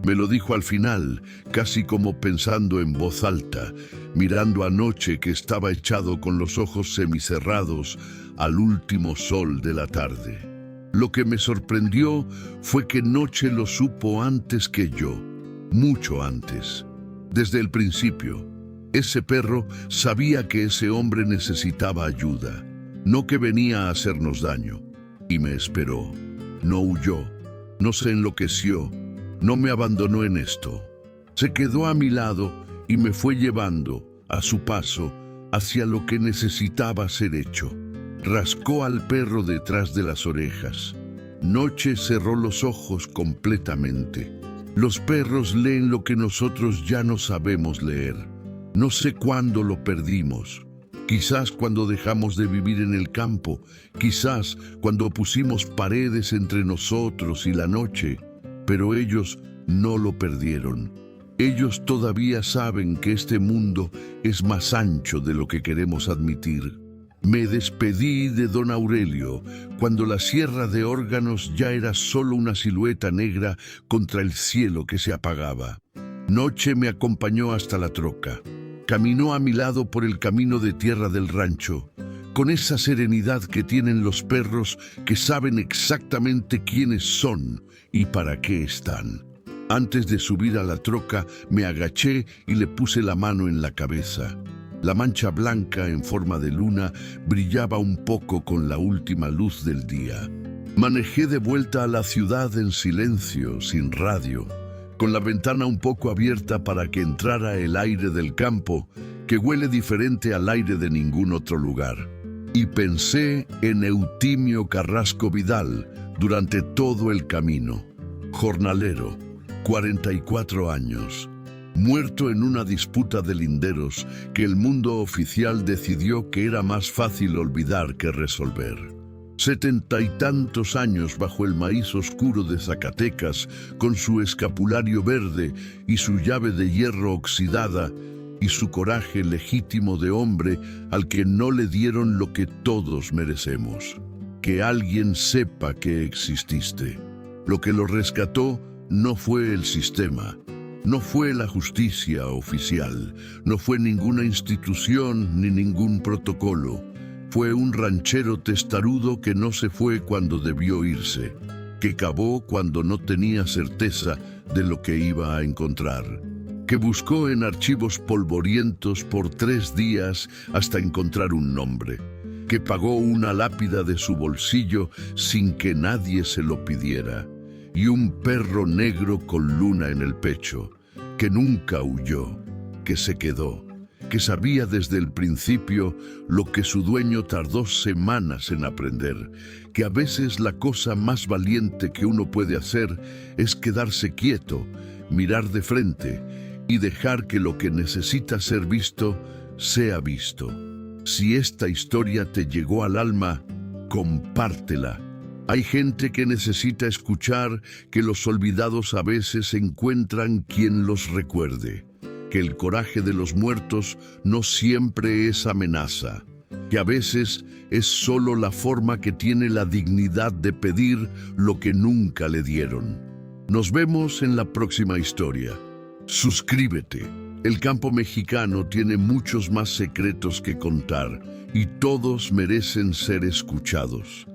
Me lo dijo al final, casi como pensando en voz alta, mirando anoche que estaba echado con los ojos semicerrados al último sol de la tarde. Lo que me sorprendió fue que Noche lo supo antes que yo, mucho antes. Desde el principio, ese perro sabía que ese hombre necesitaba ayuda, no que venía a hacernos daño. Y me esperó, no huyó, no se enloqueció, no me abandonó en esto. Se quedó a mi lado y me fue llevando, a su paso, hacia lo que necesitaba ser hecho. Rascó al perro detrás de las orejas. Noche cerró los ojos completamente. Los perros leen lo que nosotros ya no sabemos leer. No sé cuándo lo perdimos. Quizás cuando dejamos de vivir en el campo. Quizás cuando pusimos paredes entre nosotros y la noche. Pero ellos no lo perdieron. Ellos todavía saben que este mundo es más ancho de lo que queremos admitir. Me despedí de don Aurelio cuando la Sierra de Órganos ya era solo una silueta negra contra el cielo que se apagaba. Noche me acompañó hasta la troca. Caminó a mi lado por el camino de tierra del rancho, con esa serenidad que tienen los perros que saben exactamente quiénes son y para qué están. Antes de subir a la troca, me agaché y le puse la mano en la cabeza. La mancha blanca en forma de luna brillaba un poco con la última luz del día. Manejé de vuelta a la ciudad en silencio, sin radio, con la ventana un poco abierta para que entrara el aire del campo, que huele diferente al aire de ningún otro lugar. Y pensé en Eutimio Carrasco Vidal durante todo el camino. Jornalero, 44 años, muerto en una disputa de linderos que el mundo oficial decidió que era más fácil olvidar que resolver. 70 y tantos años bajo el maíz oscuro de Zacatecas, con su escapulario verde y su llave de hierro oxidada, y su coraje legítimo de hombre al que no le dieron lo que todos merecemos: que alguien sepa que exististe. Lo que lo rescató no fue el sistema, no fue la justicia oficial, no fue ninguna institución ni ningún protocolo. Fue un ranchero testarudo que no se fue cuando debió irse, que cavó cuando no tenía certeza de lo que iba a encontrar, que buscó en archivos polvorientos por 3 días hasta encontrar un nombre, que pagó una lápida de su bolsillo sin que nadie se lo pidiera, y un perro negro con luna en el pecho, que nunca huyó, que se quedó, que sabía desde el principio lo que su dueño tardó semanas en aprender, que a veces la cosa más valiente que uno puede hacer es quedarse quieto, mirar de frente y dejar que lo que necesita ser visto sea visto. Si esta historia te llegó al alma, compártela. Hay gente que necesita escuchar que los olvidados a veces encuentran quien los recuerde, que el coraje de los muertos no siempre es amenaza, que a veces es solo la forma que tiene la dignidad de pedir lo que nunca le dieron. Nos vemos en la próxima historia. Suscríbete. El campo mexicano tiene muchos más secretos que contar y todos merecen ser escuchados.